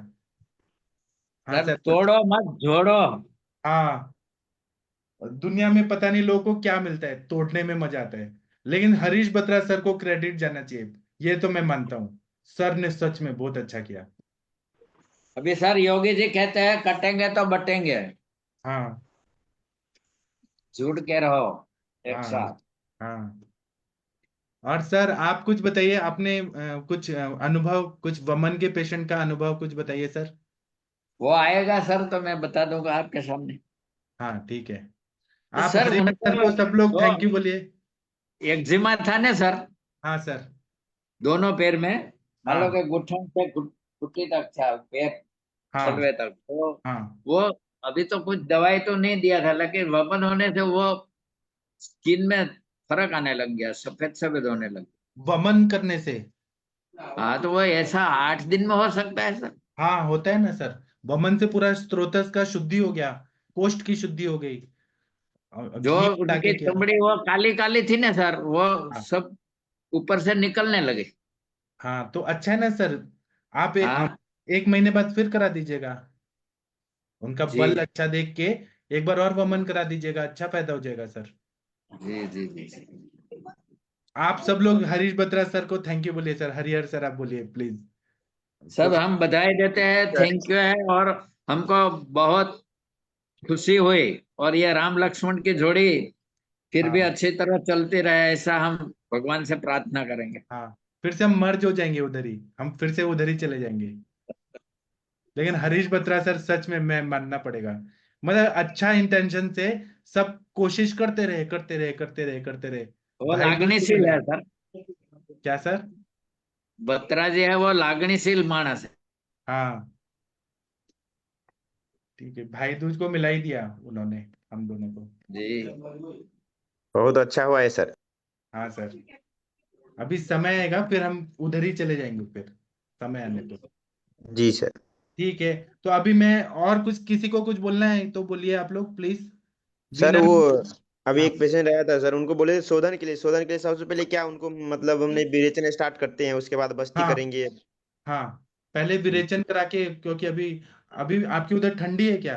हाँ सर सर। तोड़ो मत जोड़ो। हाँ, दुनिया में पता नहीं लोगों को क्या मिलता है, तोड़ने में मजा आता है, लेकिन हरीश बत्रा सर को क्रेडिट जाना चाहिए, ये तो मैं मानता हूँ। सर ने सच में बहुत अच्छा किया। अभी सर योगी जी कहते हैं कटेंगे तो बटेंगे, हाँ जुड़ के रहो एक हाँ साथ। हाँ। और सर आप कुछ बताइए, आपने कुछ अनुभव, कुछ वमन के पेशेंट का अनुभव कुछ बताइए सर। वो आएगा सर तो मैं बता दूंगा आपके सामने। हाँ ठीक है। तो आप सर हरिहर उनको सर को सब लोग जो थैंक यू बोलिए। एक्जिमा था ना सर, हाँ सर। दोनों पैर में, मान लो हाँ कि घुटन से घुट्टी तक था पैर, हाँ तलवे तक, तो हाँ। वो अभी तो कुछ दवाई तो नहीं दिया था, लेकिन वमन होने से वो स्किन में फर्क आने लग गया, सफेद सफेद होने लग वमन करने से? गया। हाँ तो वो ऐसा 8 दिन में हो सकता है सर। हाँ होता है ना सर, वमन से पूरा स्त्रोतस का शुद्धि हो गया, कोष्ठ की शुद्धि हो गई, और जो घी उनकी लाके किया। चमड़ी वो काली काली थी ना सर, वो हाँ सब ऊपर से निकलने लगे। हाँ, तो अच्छा है ना सर। आप हाँ। एक महीने बाद फिर करा दीजिएगा, उनका जी बल अच्छा देख के एक बार और वमन करा दीजिएगा, अच्छा फायदा हो जाएगा सर। जी जी जी। आप सब लोग हरीश बत्रा सर को थैंक यू बोलिए सर, हरिहर सर आप बोलिए प्लीज। सब तो हम बधाई देते हैं, थैंक यू है, और हमको बहुत खुशी हुई, और ये राम लक्ष्मण की जोड़ी फिर भी हाँ अच्छी तरह चलती रहे, ऐसा हम भगवान से प्रार्थना करेंगे। हाँ, फिर से हम मर्ज हो जाएंगे उधर ही, हम फिर से उधर ही चले जाएंगे। लेकिन हरीश बत्रा सर सच में मैं मानना पड़ेगा, मतलब अच्छा इंटेंशन से सब कोशिश करते रहे करते रहे करते रहे करते रहे, वो भाई दूज को लागणीशील मिला। है सर, क्या सर? बत्रा जी है वो लागणीशील मानस है। हाँ ठीक है, भाई दूज को मिला ही दिया उन्होंने हम दोनों को। जी बहुत अच्छा हुआ है सर। हाँ सर, अभी समय आएगा फिर हम उधर ही चले जाएंगे फिर, समय आने पे। जी सर। ठीक है, तो अभी मैं और कुछ, किसी को कुछ बोलना है तो बोलिए आप लोग प्लीज। सर वीना। वो अभी हाँ एक पेशेंट आया था सर, उनको बोले शोधन के लिए सबसे पहले क्या उनको, मतलब हमने विरेचन स्टार्ट करते हैं उसके बाद बस्ती हाँ करेंगे। हाँ, पहले विरेचन करा के, क्योंकि अभी अभी आपकी उधर ठंडी है क्या?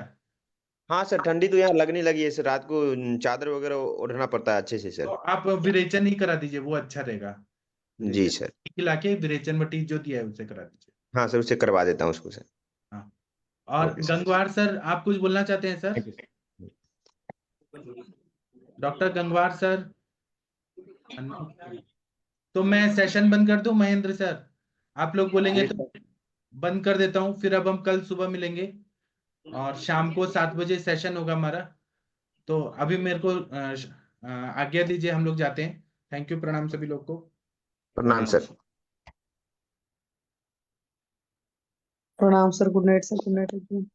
हाँ सर, ठंडी तो यहाँ लगने लगी है सर, रात को चादर वगैरह ओढ़ना पड़ता है अच्छे से तो सर। आप विरेचन ही करा दीजिए, वो अच्छा रहेगा। जी विरेचन सर। खिला के विरेचन मटी जो दिया है उसे करा दीजिए। हाँ सर, उससे करवा देता हूँ उसको सर। हाँ। और ओके सर। गंगवार सर आप कुछ बोलना चाहते हैं sir? Thank you. Doctor Gangwar sir. तो मैं सेशन बंद कर दूं महेंद्र सर, आप लोग बोलेंगे जी तो सर। बंद कर देता हूँ, फिर अब हम कल सुबह मिलेंगे, और शाम को 7 बजे सेशन होगा हमारा। तो अभी मेरे को आज्ञा दीजिए, हम लोग जाते हैं। थैंक यू, प्रणाम सभी लोग को। प्रणाम सर। प्रणाम sir, good night sir, good night.